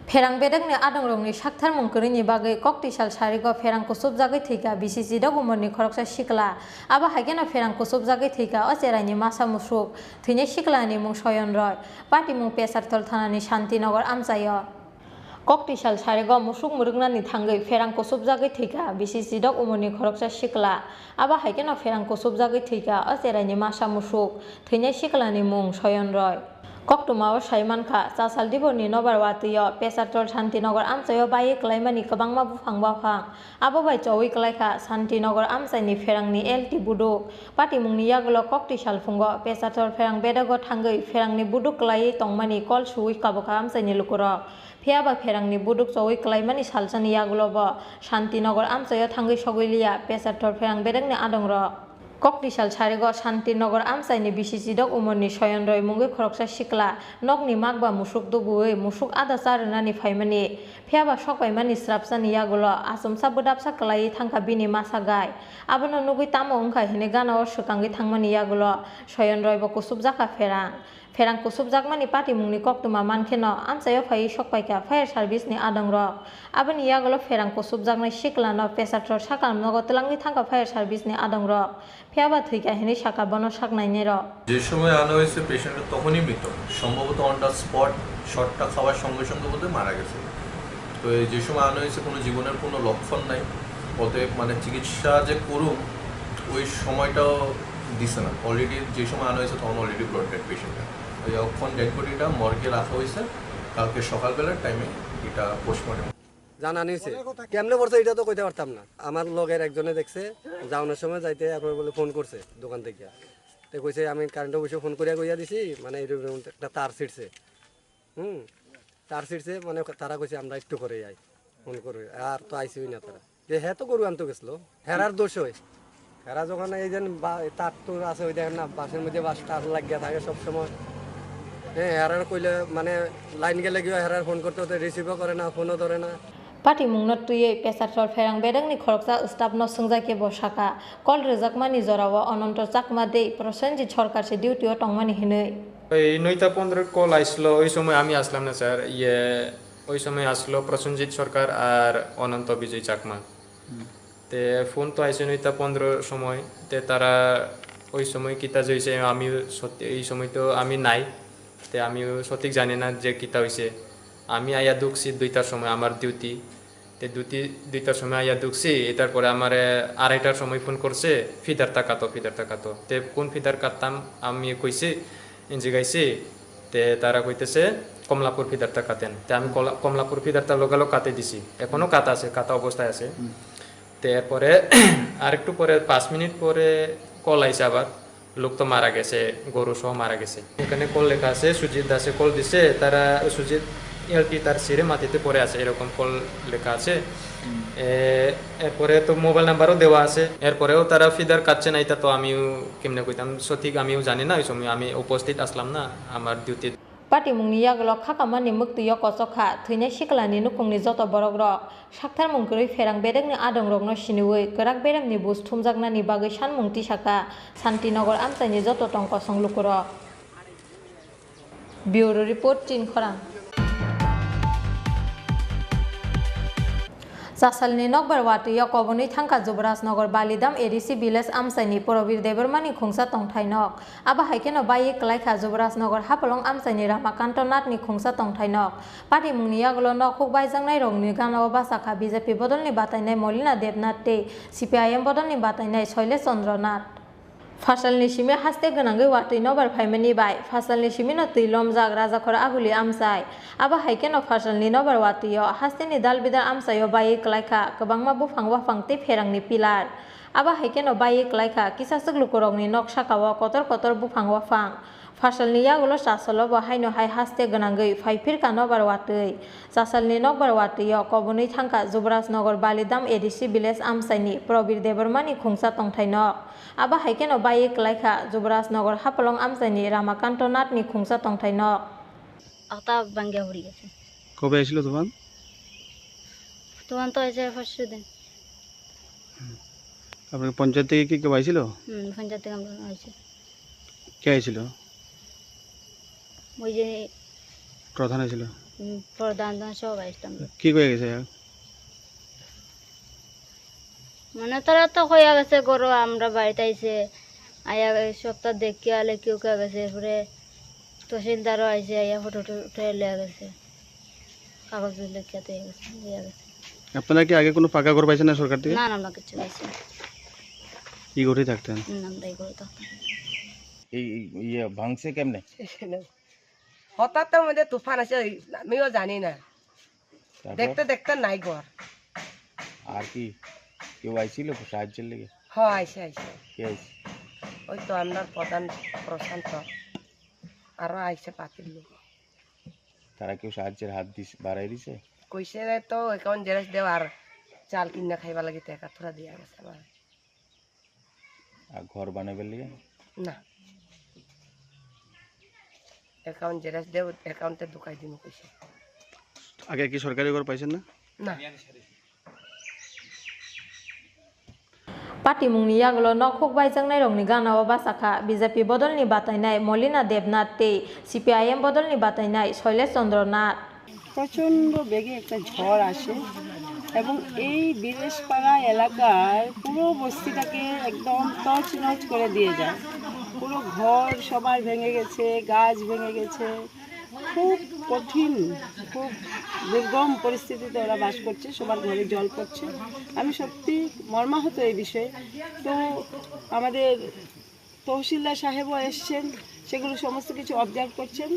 फेरां बेदगनि आदंरंनि साक्थार मुंकरिनि बागै ककटिसाल सारिग फेरां कुसुबजागै थैका बिसिसि दगुमरनि खरकसा सिकला आबा हाइगेना फेरां कुसुबजागै थैका अचेराइनि मासा मुसुक थैने सिकलानि मुं सयन रय पार्टी मुं पेसारतल थानानि शान्तिनगर आमचायो ककटिसाल सारिग मुसुक मुरुगनानि थांगै फेरां कुसुबजागै थैका बिसिसि दगुमरनि खरकसा सिकला आबा हाइगेना फेरां कुसुबजागै थैका अचेराइनि मासा मुसुक थैने सिकलानि मुं सयन रय ककटुमाव साइमानखा चासाल दिबरनि नबारवातियो पेसारतल शान्तिनगर आमचायो बाये क्लाइमानि कबांमा बुफां बाफां आबो बाय चौई क्लाइखा शान्तिनगर आमचाइनि फेरांनि एलटी बुदुक पार्टी मुंनि यागुलो ककटिसाल फुंगो पेसारतल फेरां बेदागो थांगै फेरांनि बुदुक क्लाइ तंमानि कल सुइ काबका आमचाइनि लुकुरो फेयाबा फेरांनि बुदुक चौई क्लाइमानि सालसानि यागुलोबो शान्तिनगर आमचायो थांगै सगैलिया पेसारतल फेरां बेदागनि आदंर ककटिसाल सारिग शान्तिनगर आमचाइनि बिसिसिदक उमरनि सयन रय मुंगै खरकसा सिकला नगनि मागबा मुसुक दुबुयै मुसुक आदा चारनानि फाइमानि फेयाबा सकबाइमानि स्राबसानि यागुलो आसमसा बोदाबसा क्लायै थांखा बिनि मासा गाय आबोनो नुगै तामो ओंखा हिने गानाव सुकांगै थांमानि यागुलो सयन रयबो कुसुबजाखा फेरां कुसुबजाकमानि पार्टी मुंनि ककटुमा मानखेनो आमचायो फायै सकपाइका फायार सार्भिसनि आदंर आबोनि यागुलो फेरां कुसुबजाकनाय सिकलानो पेसारतल साकामनगो तलांगै थांखा फायार सार्भिसनि आदंर फेयाबा थैका हिने साका बनो साकनायनेर
যে সময় আনা হয়েছে পেশেন্ট তখনই মৃত সম্ভবত অন দ্য স্পট শটটা খাওয়ার সঙ্গে সঙ্গে বোধহয় মারা গেছে তো এই যে সময় আনা হয়েছে কোনো জীবনের কোনো লক্ষণ নাই অতএব মানে চিকিৎসা যে করুক ওই সময়টাও দিছে না অলরেডি যে সময় আনা হয়েছে তখন অলরেডি ব্লড ডেড পেশেন্ট ওই এখন ডেড বডিটা মর্গে রাখা হয়েছে কালকে সকালবেলার টাইমে এটা পোস্টমর্টম
জানা নিয়েছে কেমনে পড়ছে এটা তো কইতে পারতাম না আমার লগের একজনে দেখছে যাওয়ানোর সময় যাইতে আপনার বলে ফোন করছে দোকান থেকে তো কইছে আমি কারেন্ট অফিসে ফোন করিয়া কইয়া দিছি মানে এরকম একটা তার ছিটছে তার ছিটছে মানে তারা কইছে আমরা একটু করে যাই ফোন করে আর তো আইসিই না তারা যে হ্যাঁ তো গরু আনতে গেছিলো হেরার দোষ হয় হেরা যখন এই যে তার তো আছে ওই দেখেন না বাসের মধ্যে বাস টার লাগিয়া থাকে সবসময় হ্যাঁ হেরার কইলে মানে লাইন গেলে গিয়ে হেরার ফোন করতে হতে রিসিভও করে না ফোনও ধরে না
पार्टी मुंनो तुयै पेसारतल फेरां बेदगनि खरकसा स्टाफनो सोंजाके बसाका कल रेजाकमानि जराव अनंत चाकमा दे प्रसेनजित सरकार से डिउटिओ टंगमानि हिनै
এই 9:15 কল আসলো ওই সময় আমি আসলাম না স্যার ওই সময় আসলো প্রসেনজিৎ সরকার আর অনন্ত বিজয় চাকমা তে ফোন তো আইছে 9:15 সময় তে তারা ওই সময় কিতা হইছে আমি সত্যি এই সময় তো আমি নাই তে আমি সঠিক জানি না যে কিতা হইছে আমি আয়া ঢুকছি 2টার সময় আমার ডিউটি তে দুইটার সময় আয়া ঢুকছি এটার পরে আমার 2:30টার সময় ফোন করছে ফিদার তাকাতো তে কোন ফিদার কাটতাম আমি কইছি ইঞ্জি গাইছি তে তারা কইতেছে কমলাপুর ফিদারটা কাটেন তে আমি কমলাপুর ফিদারটা লোকালো কাটে দিছি এখনো কাটা অবস্থায় আছে তে এরপরে আরেকটু পরে 5 মিনিট পরে কল আইছে আবার লোক তো মারা গেছে গরু সহ মারা গেছে এখানে কল লেখা আছে সুজিত দাসে কল দিছে তারা সুজিত এলটি তার সিরে মাটিতে পড়ে আছে এরকম কল লেখা আছে এরপরে তো মোবাইল নাম্বারও দেওয়া আছে এরপরেও তারা ফিদার কাটছে না এটা তো আমিও কেমনে কইতাম সঠিক আমিও জানি না ওই সময় আমি উপস্থিত আসলাম না আমার duty
Pati mungni yaglo khakamani mukti yokosokha thine siklani nukungni joto borok rok sakthar mungkuri ferang bedekni adong rokno siniwi kerak beremni bus thumjaknani bagui sanmung tisaka Santinagar amchaini joto tongko songlukuro. Bureau report Chin Khorang. Sasalni nokbar wati yakoboni thangka Jubrajnagar Balidam ADC village amsaini Porobir Debormani khungsa tongthainok aba haikeno bayi klaikha Jubrajnagar hapalong amsaini Ramakanto Nathni khungsa tongthainok pati mungni yaglo nok hukbaijangnai rokni ganao basakha BJP bodolni batainai Molina Debnath tei CPIM bodolni batainai Shailesh Chandra Nath. Fasalni simi haste gönangui watui nobar phaimani bai fasalni simi no tui lomjak rajakhor aguli amsai aba haikeno fasalni nobar watuio hasteni dalbidar amsaio bai klaikha kwbangma bufang wafang tei pherangni pilar aba haikeno bai klaikha kisasuk lukurokni nok sakao kotor kotor bufang wafang fasalni yagulo sasalo bo haino hai haste gönangui phaifirka nobar watui sasalni nokbar watuio kobonui thangka Jubrajnagar Balidam ADC village amsaini Porobir Debormani khungsa tongthainok aba haikeno bai klaikha Jubrajnagar hapalong amsaini Ramakanto Nathni khungsa tongthainok
Akta bangya hori gেছে
কবে এসেছিল তুফান?
তুফান তো এসে first দিন
আপনার পঞ্চায়েত থেকে কি কেউ আইছিল?
পঞ্চায়েত থেকে আমরা আইছি
কে আইছিল?
ওই যে
প্রধান আইছিল।
প্রধান সব আইছিলাম
কি কয়ে গেছে?
মানে তারা তো হয়ে গেছে গরো আমরা বাড়িতে আইছে আয়া সপ্তাহ দেখি আলে কেউ কে গেছে পরে তহসিলদারও আইছে আয়া ফটো উঠে লিয়ে গেছে কাগজ লেখাতে গেছে লিয়ে গেছে।
আপনারা কি আগে কোনো পাকা ঘর পাইছেন না সরকার থেকে?
না না আমরা কিছু পাইছি না।
এই ঘরেই থাকতেন?
আমরা এই ঘরে থাকতাম।
এই ইয়ে ভাঙছে কেমনে?
হঠাৎ মধ্যে তুফান আছে আমিও জানি না দেখতে দেখতে নাই ঘর।
আর কি কেউ আইছিল সাহায্যের লেগে?
হ্যাঁ আইসে আইসে
কে আইছে?
ওই তো আপনার প্রধান প্রশান্ত আরো আইসে পাতিল লোক।
তারা কেউ সাহায্যের হাত বাড়াই দিছে?
কইছে তো এখন জেরেস দেও আর চাল কিনা খাইবা লাগে টাকা থোড়া দিয়া গেছে আমার।
আর ঘর বানাইবার লেগে?
না অ্যাকাউন্ট জেরেস দেও অ্যাকাউন্টে ঢুকাই দিম কইছে।
আগে কি সরকারি ঘর পাইছেন না?
না
Pati mungni yaglo nok hukbaijangnai rokni ganao basakha BJP bodolni batainai Molina Debnath tei CPIM bodolni batainai Shailesh Chandra Nath.
প্রচণ্ড বেগে একটা ঝড় আসে এবং এই বিলেশপাড়া এলাকার পুরো বস্তিটাকে একদম তছনছ করে দিয়ে যায়। পুরো ঘর সবার ভেঙে গেছে, গাছ ভেঙে গেছে, খুব কঠিন খুব দুর্গম পরিস্থিতিতে ওরা বাস করছে, সবার ঘরে জল পড়ছে। আমি সত্যি মর্মাহত এই বিষয়ে। তো আমাদের তহসিলদার সাহেবও এসছেন, সেগুলো সমস্ত কিছু অবজার্ভ করছেন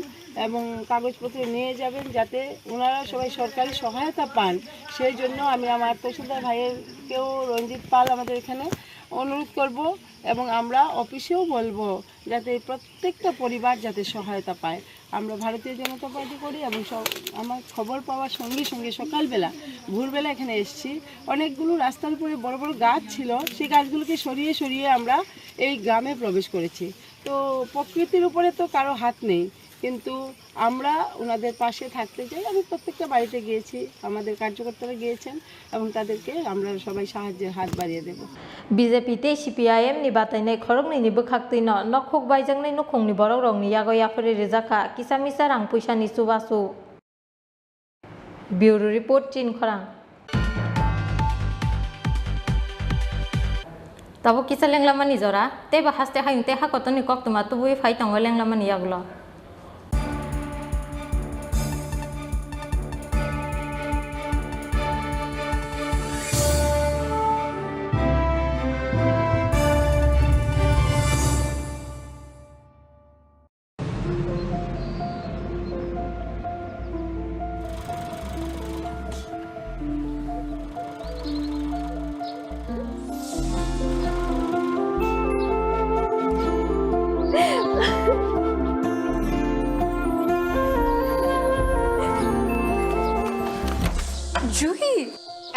এবং কাগজপত্র নিয়ে যাবেন যাতে ওনারা সবাই সরকারি সহায়তা পান। সেই জন্য আমি আমার তহসিলদার ভাইয়েরকেও রঞ্জিত পাল আমাদের এখানে অনুরোধ করব এবং আমরা অফিসেও বলবো যাতে প্রত্যেকটা পরিবার যাতে সহায়তা পায়। আমরা ভারতীয় জনতা পার্টি করি এবং আমার খবর পাওয়ার সঙ্গে সঙ্গে সকালবেলা ভোরবেলা এখানে এসেছি। অনেকগুলো রাস্তার উপরে বড় বড় গাছ ছিল, সেই গাছগুলোকে সরিয়ে সরিয়ে আমরা এই গ্রামে প্রবেশ করেছি। তো প্রকৃতির উপরে তো কারো হাত নেই, কিন্তু আমরা ওনাদের পাশে থাকতে চাই। আমি প্রত্যেকটা বাড়িতে গিয়েছি, আমাদের কার্যকর্তারা গিয়েছেন এবং তাদেরকে আমরা সবাই সাহায্যের হাত বাড়িয়ে দেব।
BJP tei CPIM ni batainai khorokni ni bukhaktui no nok hukbaijangnai nukhungni borok rokni yago yapori rijaka kisamisa rang puisa ni chubachu. Bureau report Chin Khorang. Tabo kisa lenglamani jora teba haste hayungte hakotoni koktuma tubui phaitango lenglamani yaglo.
Juhi,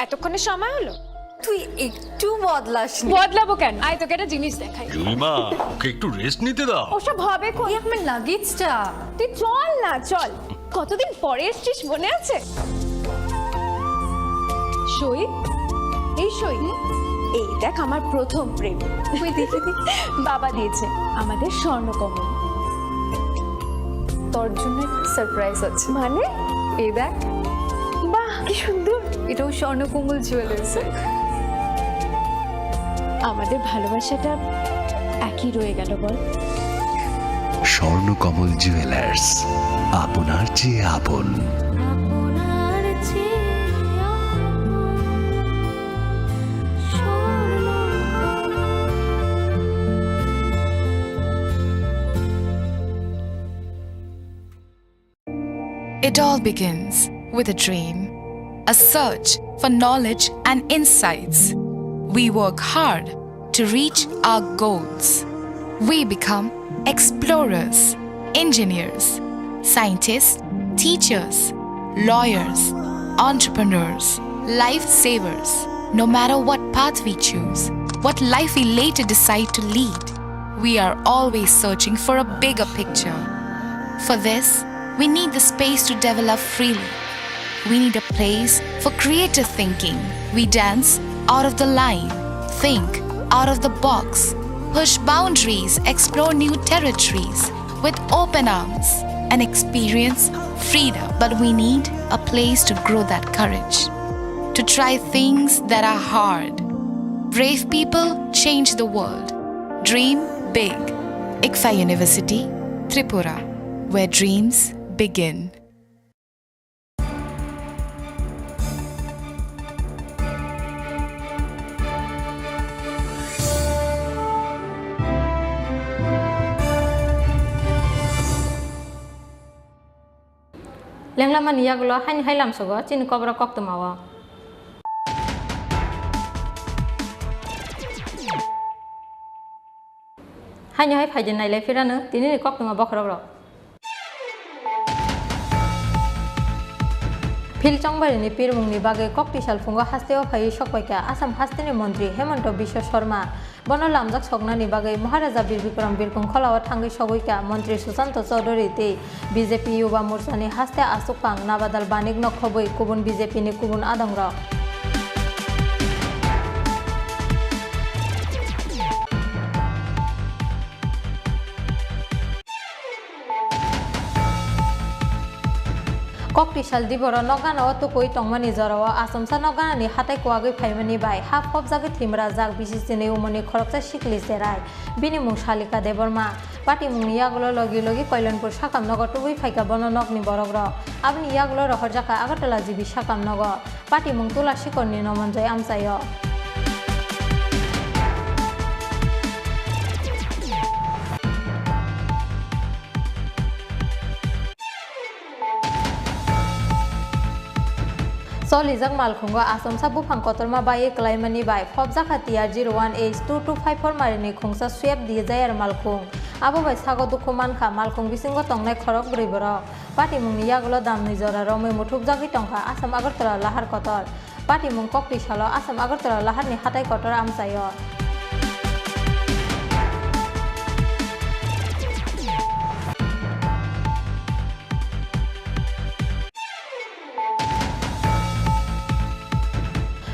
এতক্ষণে সময় হলো? তুই একটু বদলাস নি।
বদলাবো কেন? আয় তোকে একটা জিনিস দেখাই।
জুলিমা ওকে একটু রেস্ট নিতে দাও।
ওসব হবে কোন?
এই আমার লাগেজটা।
তুই চল না চল। কতদিন পরে এসেছিস মনে আছে? সই এই সই এই দেখ আমার প্রথম প্রেম। তুই দেখে বাবা দিয়েছে আমাদের স্বর্ণকমল।
তোর জন্য একটা সারপ্রাইজ আছে।
মানে
এই দেখ।
বাহ কি সুন্দর।
এটাও স্বর্ণকমল জুয়েলার্সের।
আমাদের ভালোবাসাটা একই রয়ে গেল বল।
স্বর্ণকমল জুয়েলার্স, আপনার চেয়ে আপন।
It all begins with a dream, a search for knowledge and insights. We work hard to reach our goals. We become explorers, engineers, scientists, teachers, lawyers, entrepreneurs, lifesavers. No matter what path we choose, what life we later decide to lead, we are always searching for a bigger picture. For this, we need the space to develop freely. We need a place for creative thinking. We dance out of the line, think out of the box, push boundaries, explore new territories with open arms and experience freedom. But we need a place to grow that courage, to try things that are hard. Brave people change the world. Dream big. ICFA University, Tripura, where dreams begin.
Lenglaman yagulo hain hailam sogo chin kobra kok tumawa. Hain hai phajin nai le firana tini kok tuma bokro. Philchongbarini Pirmungni bagai koktisal fungo hasteo phai sokpaika Assam hasteni mantri Hemanta Biswa Sharma bono lamjak sognani bagai Maharaja Birbikram Birkung Kholao thangai sogoika mantri Susanto Chaudhary te BJP Yuba Morchani haste asukpang nabadal banik nokhoboi kubun BJP ni kubun adangra. Koktisal diboro nogana otukoi tongmani jarawa Assamsa nogana ni hatai kwagoi phaimani bai hap hop jagoi thimra jag bisisini umoni khoroksa sikli serai bini mung Shalika Deborma party mung yagulo logi logi Kailanpur sakam nogor tubui phaika bono nogni borogro abni yagulo rohor jaka Agartala jibi sakam nogor party mung Tula Shikorni Nomonjoy amsayo. Solijak malkhungo Assamsa bufang kotorma bai klaimani bai phobjaka TR01H2254 marini khungsa swap diye jayar malkhung abo bai sago dukhu mankha malkhung bisingo tongnai khorok brui borok party mungni yagulo damni jora romoi muthuk jagi tongkha Assam Agartala lahar kotor party mung Koktisalo Assam Agartala lahar ni hatai kotor amsayo.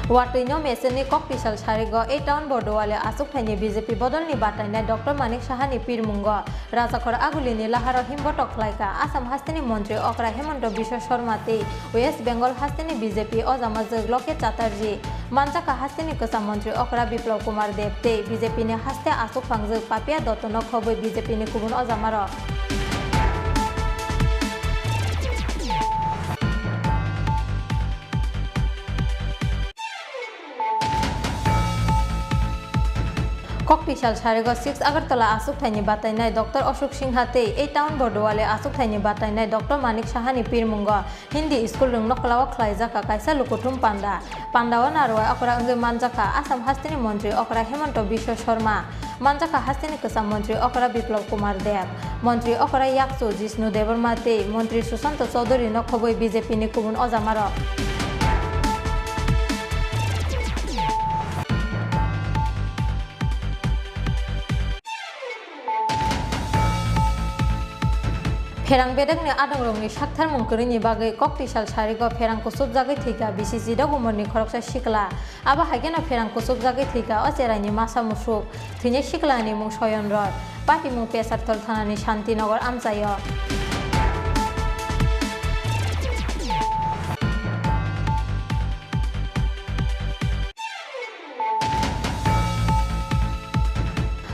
Watino meseni Koktisal Sarigo A town Bordowale asuk thaini BJP bodolni batainai Dr. Manik Sahani Pirmungo Rajakhor Agulini laharo himbotok khlaika Assam hasteni mantri Okra Hemanta Biswa Sharma te West Bengal hasteni BJP Ojama Jogloke Chatterjee Manjaka hasteni Kosa mantri Okra Biplab Kumar Dev te BJP ni haste asuk phangjak Papia Dottono khoboi BJP ni kubun Ojamaro. Koktisal Sarigo 6 Agartala asuk thaini batainai Dr. Ashok Singha te A town Bordowale asuk thaini batainai Dr. Manik Sahani Pirmungo Hindi school rung noklao khlaijaka kaisa lukuthum panda pandao narwa okra angge manjaka Assam hasteni mantri Okra Hemanta Biswa Sharma manjaka hasteni kosa mantri Okra Biplab Kumar Dev mantri Okra Yakso Jishnu Deborma te mantri Susanto Chaudhary nokhoboi BJP ni kubun Ojamaro. Ferang bedakni adangrongni sakthar mungkrini bagai koktisal sarigo ferang kusub jagai thika BCC da gumorni khoroksa sikla aba haigena ferang kusub jagai thika ocherani masa musuk thine siklani mung soyon roy pati mung pesartol thanani Shantinogor amchayo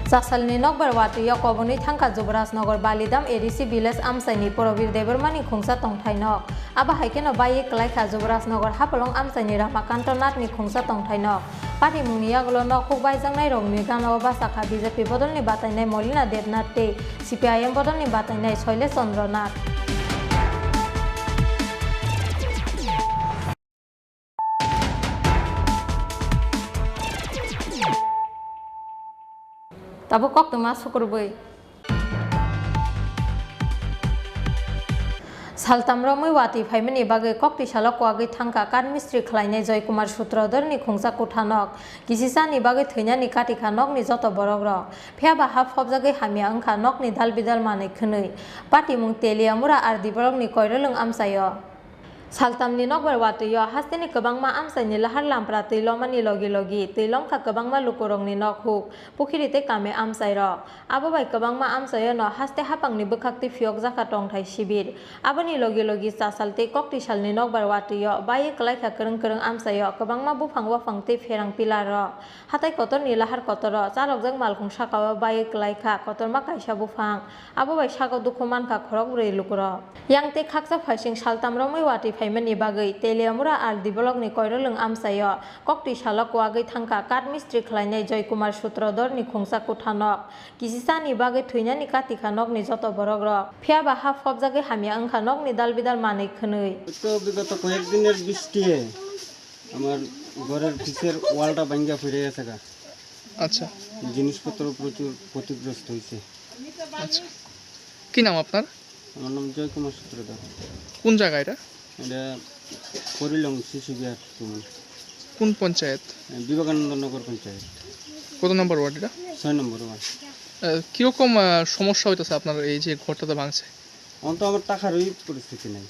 Sasalni nokbar watu yakoboni thangka Jubrajnagar Balidam ADC village amsaini Porobir Debermani khungsa tongthainok aba haikeno baye klaikha Jubrajnagar hapalong amsaini Ramakanto Nathni khungsa tongthainok pati mungni yagulo nokhuk baijangnai rokni ganao basakha BJP bodolni batainai Molina Debnath tei CPIM bodolni batainai Shailesh Chandra Nath Tabo kok tuma sukurbai Saltamromui wati phaimani bagai kokti salok wagai thangka kan mistri khlainai Joykumar Sutrodorni khungsa kuthanok kisisani bagai theinani katikha nokni joto borokrok pheba hap phobjagai hamia angkha nokni dalbidal manai khwnui pati mung Teliamura ardi borokni koirolung amsayo Saltamni nokbar watuyo hasteni kwbangma amsaini lahar lampra tüilomani logi tüilomkha kwbangma lukurokni nokhuk pukhiri tei kame amsairok abo bai kwbangma amsayo no haste hapangni bwkhakti phiyokjaka tongthai sibir aboni logi chasal tei koktisalni nokbar watuyo baye klaikha kwrung amsayo kwbangma bufang tei ferang pilar rok hatai kotorni lahar kotoro charokjak malkhung sakao baye klaikha kotorma kaisa bufang abo bai sago dukhu mankha khorok rei lukurok yang tei khaksa phaising Saltamromui wati phaimani bagai Teliamura ardi blokni koirolung amsayo kokti salok wagai thangka kat mistri khlainai Joykumar Sutrodorni khungsa kuthanok kisisani bagai theinani katikha nokni joto borokrok phiaba hap phobjagai hamia angkha nokni dalbidal manai khwnui
তো বিগত কয়েকদিনের বৃষ্টিতে আমার ঘরের পিছের ওয়ালটা ভাঙা ফিরে গেছে গা
আচ্ছা
জিনিসপত্র প্রচুর ক্ষতিগ্রস্ত হয়েছে
আচ্ছা কি নাম আপনার
আমার নাম জয়কুমার সূত্রধর
কোন জায়গা এটা
এটা করিলং শিশু বিহার তুমি
কোন পঞ্চায়েত
বিবেকানন্দ নগর পঞ্চায়েত
কত নম্বর ওয়ার্ড এটা
6 নম্বর ওয়ার্ড
কিরকম সমস্যা হইতেছে আপনার এই যে ঘরটাতে ভাঙছে
অন্ত আমার টাকারই পরিস্থিতি নাই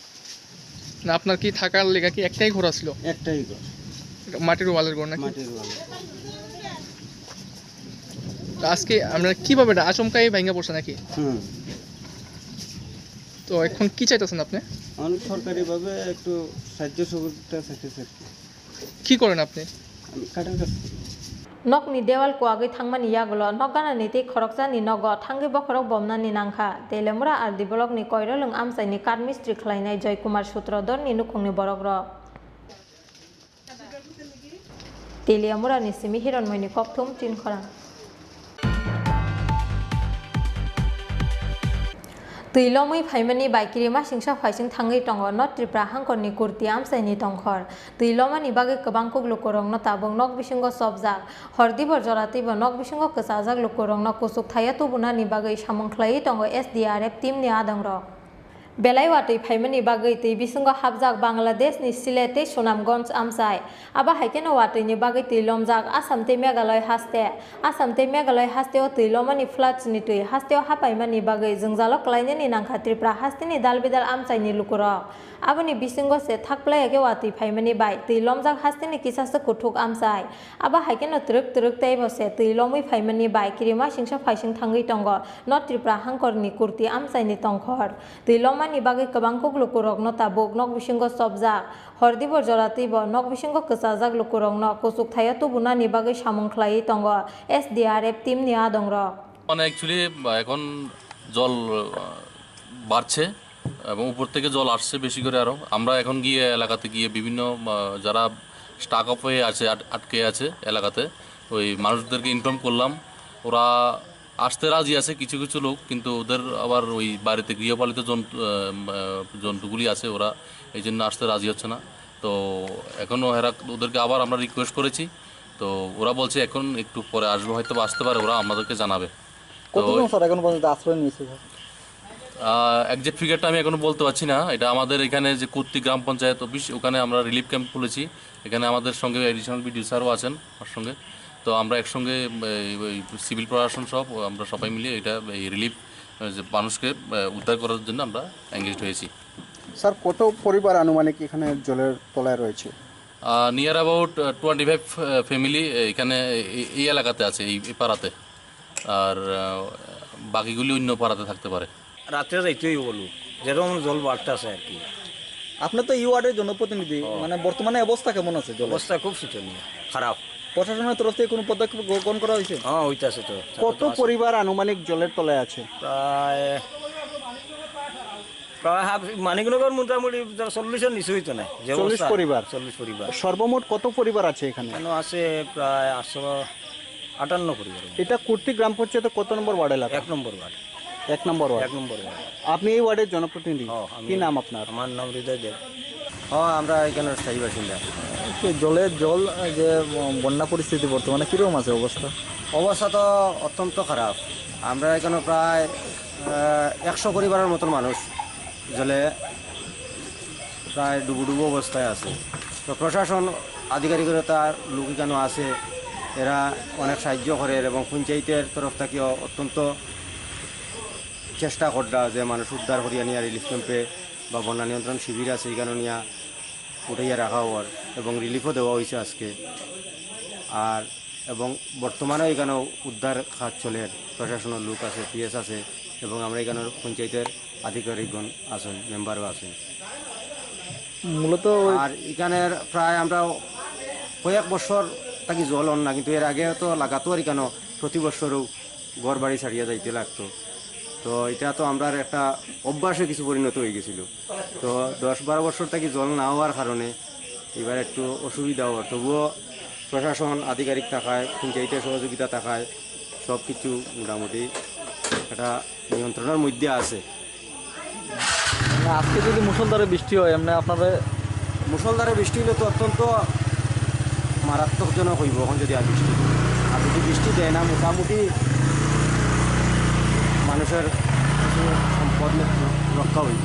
না আপনার কি থাকার লেগা কি একটাই ঘর ছিল
একটাই ঘর
মাটির ওয়ালের ঘর নাকি
মাটির ওয়াল
আজকে আমরা কিভাবে এটা আচমকাই ভাঙা পড়ছে নাকি তো এখন কি চাইতেছেন আপনি
আমি সরকারিভাবে একটু সাহায্য সহযোগিতা চাইতেছি
কি করেন আপনি
আমি কাঠের কাজ করি
Nokni dewal ko agai thangmani yagulo nokgana tei khoroksani nogo thangi bokhorok bomnani nangkha Teliamura ardi blokni koirolung amsaini kat mistri khlainai Joykumar Sutrodorni nukhungni borokrok Teliamura ni simi hironmoini kokthum tinkhorang Tüilomui phaimani baikiri masingsa phaising thangai tongo not Tripura hangkorni kurti amsaini tongkhor tüilomani bagai kwbang lukurokno tabung nok bisingo sobjak hordibor joratibo nok bisingo kwchajak lukurokno kusuk thaya tubunani bagai samung khlai tongo SDRF team ni adangrok Belai watui phaimani bagai tui bisingo habjak Bangladesh ni Sylhet tei Sunamganj amsai aba haikeno watui ni bagai tüilomjak Assam tei Meghalaya haste o tüilomani floods ni tui haste o hapaimani bagai jungjalok klainani nangkha Tripura hasteni dalbidal amsai ni lukurok aboni bisingo se thakplaiyake watui phaimani bai tüilomjak hasteni kisasa kuthuk amsai aba haikeno truk tei bose tüilomui phaimani bai kirima singsa phaising thangai tongo not Tripura hangkorni kurti amsai ni tongkhor tüilomani bagai kwbang lukurokno tabuk nok bisingo sobjak hordibor joratibo nok bisingo kwchajak lukurokno kusuk thaya tubunani bagai samung khlai tongo SDRF team ni adongrok
মানে actually এখন জল বাড়ছে এবং উপর থেকে জল আসছে বেশি করে আরও আমরা এখন গিয়ে এলাকাতে গিয়ে বিভিন্ন যারা স্টাক অফ হয়ে আছে আটকে আছে এলাকাতে ওই মানুষদেরকে ইনফর্ম করলাম ওরা আসতে রাজি আছে কিছু লোক কিন্তু ওদের আবার ওই বাড়িতে গৃহপালিত জন্তুগুলি আছে ওরা এই জন্য আসতে রাজি হচ্ছে না তো এখনও ওদেরকে আবার আমরা রিকোয়েস্ট করেছি তো ওরা বলছে এখন একটু পরে আসবে হয়তো আসতে পারে ওরা আমাদেরকে জানাবে
কতজন স্যার এখন পর্যন্ত আশ্রয় নিয়েছে
একজ্যাক্ট ফিগারটা আমি এখনো বলতে পারছি না এটা আমাদের এখানে যে কুর্তি গ্রাম পঞ্চায়েত অফিস ওখানে আমরা রিলিফ ক্যাম্প খুলেছি এখানে আমাদের সঙ্গে এডিশনাল বিডিও স্যারও আছেন আমার সঙ্গে তো আমরা একসঙ্গে সিভিল প্রশাসন সব আমরা সবাই মিলে এটা এই রিলিফ যে মানুষকে উদ্ধার করার জন্য আমরা এঙ্গেজড হয়েছি।
স্যার কত পরিবার আনুমানিক এখানে জলের তলায় রয়েছে?
নিয়ার অ্যাবাউট 25 ফ্যামিলি এখানে এই এলাকাতে আছে, এই পাড়াতে, আর বাকিগুলি অন্য পাড়াতে থাকতে পারে।
রাত্রে যাইতেই বলু যেরকম জল বাড়তে আছে আর কি।
আপনার তো এই ওয়ার্ডের জনপ্রতিনিধি, মানে বর্তমানে অবস্থা কেমন আছে?
অবস্থা খুব শোচনীয়, খারাপ।
প্রশাসনের তরফ থেকে কোনো পদক্ষেপ গ্রহণ করা হয়েছে?
হ্যাঁ হইতেছে তো।
কত পরিবার আনুমানিক জলের তলায় আছে?
প্রায় মানিকনগর মোটামুটি 40-এর নিচে হইতো না।
40 পরিবার।
40 পরিবার।
সর্বমোট কত পরিবার আছে এখানে?
আছে প্রায় 858 পরিবার।
এটা কুর্তি গ্রাম পঞ্চায়েতের কত নম্বর ওয়ার্ড এলাকা?
1 নম্বর ওয়ার্ড।
1 নম্বর ওয়ার্ড।
1 নম্বর ওয়ার্ড।
আপনি এই ওয়ার্ডের জনপ্রতিনিধি, কি নাম আপনার?
আমার নাম হৃদয় দেব। হ্যাঁ আমরা এখানে স্থায়ী বাসিন্দা।
জল যে বন্যা পরিস্থিতি বর্তমানে কীরকম আছে অবস্থা?
অবস্থা তো অত্যন্ত খারাপ। আমরা এখানে প্রায় 100 পরিবারের মতন মানুষ জলে প্রায় ডুবো অবস্থায় আছে। তো প্রশাসন আধিকারিকতা লোক এখানে আছে, এরা অনেক সাহায্য করে এবং পঞ্চায়েতের তরফ থেকেও অত্যন্ত চেষ্টা করা যে মানুষ উদ্ধার করিয়া নিয়ে রিলিফ ক্যাম্পে বা বন্যা নিয়ন্ত্রণ শিবির আছে এখানে নিয়ে উঠাইয়া রাখা হওয়ার এবং রিলিফও দেওয়া হয়েছে আজকে। আর এবং বর্তমানেও এখানে উদ্ধার কাজ চলে, প্রশাসনের লোক আছে, পিএস আছে এবং আমরা এখানের পঞ্চায়েতের আধিকারিকগণ আছেন, মেম্বারও আছেন
মূলত।
আর এখানের প্রায় আমরা কয়েক বছর থাকি জল হন না, কিন্তু এর আগে তো লাগাতো আর এখানে প্রতি বছরও ঘর বাড়ি ছাড়িয়ে যাইতে লাগতো। তো এটা তো আমরা একটা অভ্যাসে কিছু পরিণত হয়ে গেছিল। তো 10-12 বছর থাকি জল না হওয়ার কারণে এবার একটু অসুবিধা হওয়ার, তবুও প্রশাসন আধিকারিক থাকায়, পঞ্চায়েতের সহযোগিতা থাকায় সব কিছু মোটামুটি একটা নিয়ন্ত্রণের মধ্যে আছে।
আজকে যদি মুষলধারে বৃষ্টি হয়, এমনি আপনাদের
মুষলধারে বৃষ্টি হলে তো অত্যন্ত মারাত্মকজনক হইব এখন যদি আর বৃষ্টি, আর যদি বৃষ্টি দেয় না মোটামুটি মানুষের কিছু সম্পদ রক্ষা হইব।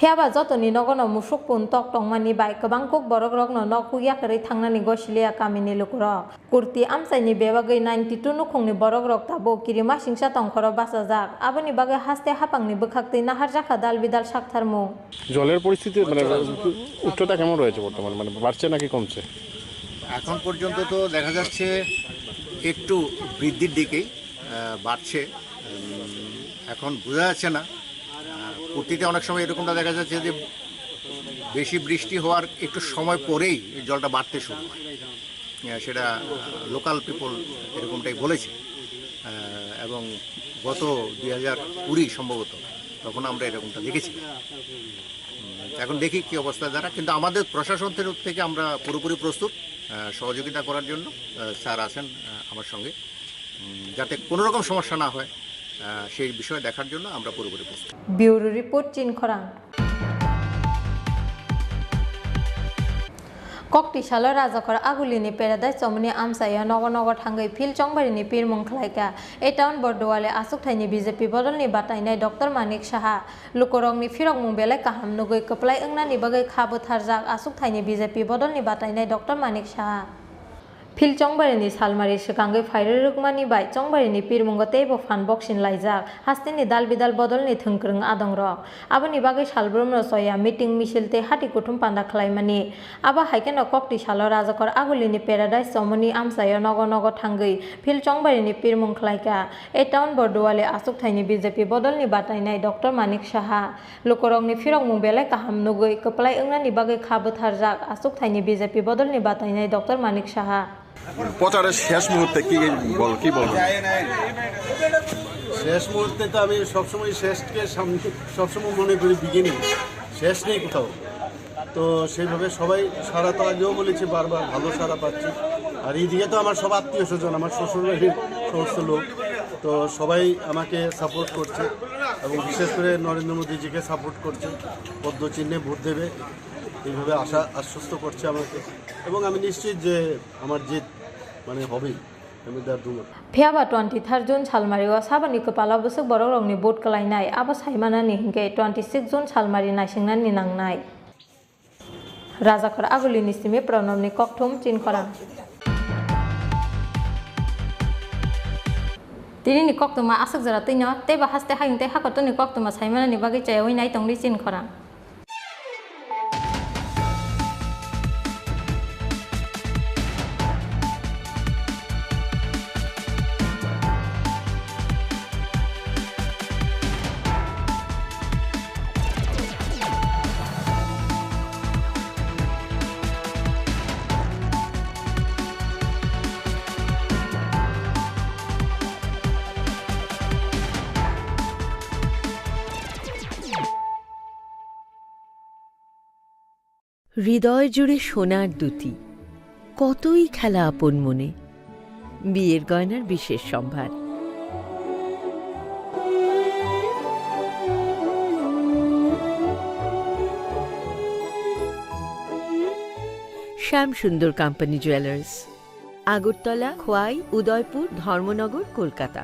फियाबा जतनि नगनो मुसुकपुन तक टंगमानि बाय गोबां कुक बरक रकनो नकुयाखरै थांनानि गसिलिया कामिनि लुकुर कुर्ति आमसाइनि बेबागै 92 नुखुंनि बरक रक ताबो किरिमा सिंसा तंखर बासाजाक आबनि बागै हास्ते हापांनि बोखाक्तै नाहार जाखा दाल बिदाल साकथारमु।
জলের পরিস্থিতি মানে উচ্চতা কেমন রয়েছে বর্তমানে, মানে বাড়ছে নাকি কমছে?
এখন পর্যন্ত তো দেখা যাচ্ছে একটু বৃদ্ধির দিকেই বাড়ছে, এখন বোঝা যাচ্ছে না। কুর্তিতে অনেক সময় এরকমটা দেখা যাচ্ছে যে বেশি বৃষ্টি হওয়ার একটু সময় পরেই জলটা বাড়তে শুরু হয়, সেটা লোকাল পিপল এরকমটাই বলেছে। এবং গত 2020 সম্ভবত তখন আমরা এরকমটা দেখেছি। এখন দেখি কী অবস্থা দ্বারা, কিন্তু আমাদের প্রশাসন থেকে আমরা পুরোপুরি প্রস্তুত সহযোগিতা করার জন্য। স্যার আছেন আমার সঙ্গে, যাতে কোনো রকম সমস্যা না হয় সেই বিষয় দেখার জন্য আমরা পুরোপুরি প্রস্তুত।
ব্যুরো রিপোর্ট চিনখরাং। कक्टिसाल राजाखर आगुलिनि पेरादाइस चमनि आमसाया नगर नगर थांगै फिल चंबारिनि पिरमुं खलायका ए टाउन बरदुवाले आसुकथायनि बीजेपी बदलनि बातायनाय डॉक्टर मानिक साहा लुकरंनि फिरकमुं बेलाय काहाम नुगै कप्लाय ओंनानि बागै खाबो थारजाक आसुकथायनि बीजेपी बदलनि बातायनाय डॉक्टर मानिक साहा फिल चंबारिनि सालमारि सिगांगै फाइरे रुगमानि बाय चंबारिनि पिरमुंगो तेबो फान बक्सिन लायजाक हास्तिनि दाल बिदाल बदलनि थोंख्रों आदं रक आबनि बागै सालब्रम रसया मिटिं मिसिलते हाति कुटुम पान्दा खलायमानि आबा हाइकेन कक्टिसाल राजाखर आगुलिनि पेरादाइस चमनि आमसाया नगर नगर थांगै फिल चंबारिनि पिरमुं खलायका ए टाउन बरदुवाले आसुकथायनि बीजेपी बदलनि बातायनाय डॉक्टर मानिक साहा लुकरंनि फिरकमुं बेलाय काहाम नुगै कप्लाय ओंनानि बागै खाबो थारजाक आसुकथायनि बीजेपी बदलनि बातायनाय डॉक्टर मानिक साहा
প্রচারের শেষ মুহূর্তে কি বলবো?
শেষ মুহূর্তে তো আমি সবসময় শেষকে সবসময় মনে করি বিগিনিং, শেষ নেই কোথাও। তো সেইভাবে সবাই সারা তো আগেও বলেছি, বারবার ভালো সারা পাচ্ছি। আর এইদিকে তো আমার সব আত্মীয় স্বজন, আমার শ্বশুরবাড়ির সমস্ত লোক, তো সবাই আমাকে সাপোর্ট করছে এবং বিশেষ করে নরেন্দ্র মোদীজিকে সাপোর্ট করছে, পদ্মচিহ্নে ভোট দেবে এইভাবে আশ্বস্ত করছে আমাকে। এবং আমি নিশ্চিত যে আমার জিত মানে হবেই।
फियाबा 23 जुन सालमारियाव साबानि कपाला बोसोक बरक रंनि भोट कलायनाय आबा सायमानानि हिंगे 26 जुन सालमारि नायसिंनानि नांनाय राजाखर आगुलिनि सिमे प्रणबनि ककथुम चिनखरां। তিনি ni kok tuma asuk jara tino te ba haste haing te hakot ni kok tuma saimana ni bagi chayoi nai tongri chin khorang
হৃদয় জুড়ে সোনার দুটি কতই খেলা আপন মনে বিয়ের গয়নার বিশেষ সম্ভার শ্যামসুন্দর কোম্পানি জুয়েলার্স আগরতলা খোয়াই উদয়পুর ধর্মনগর কলকাতা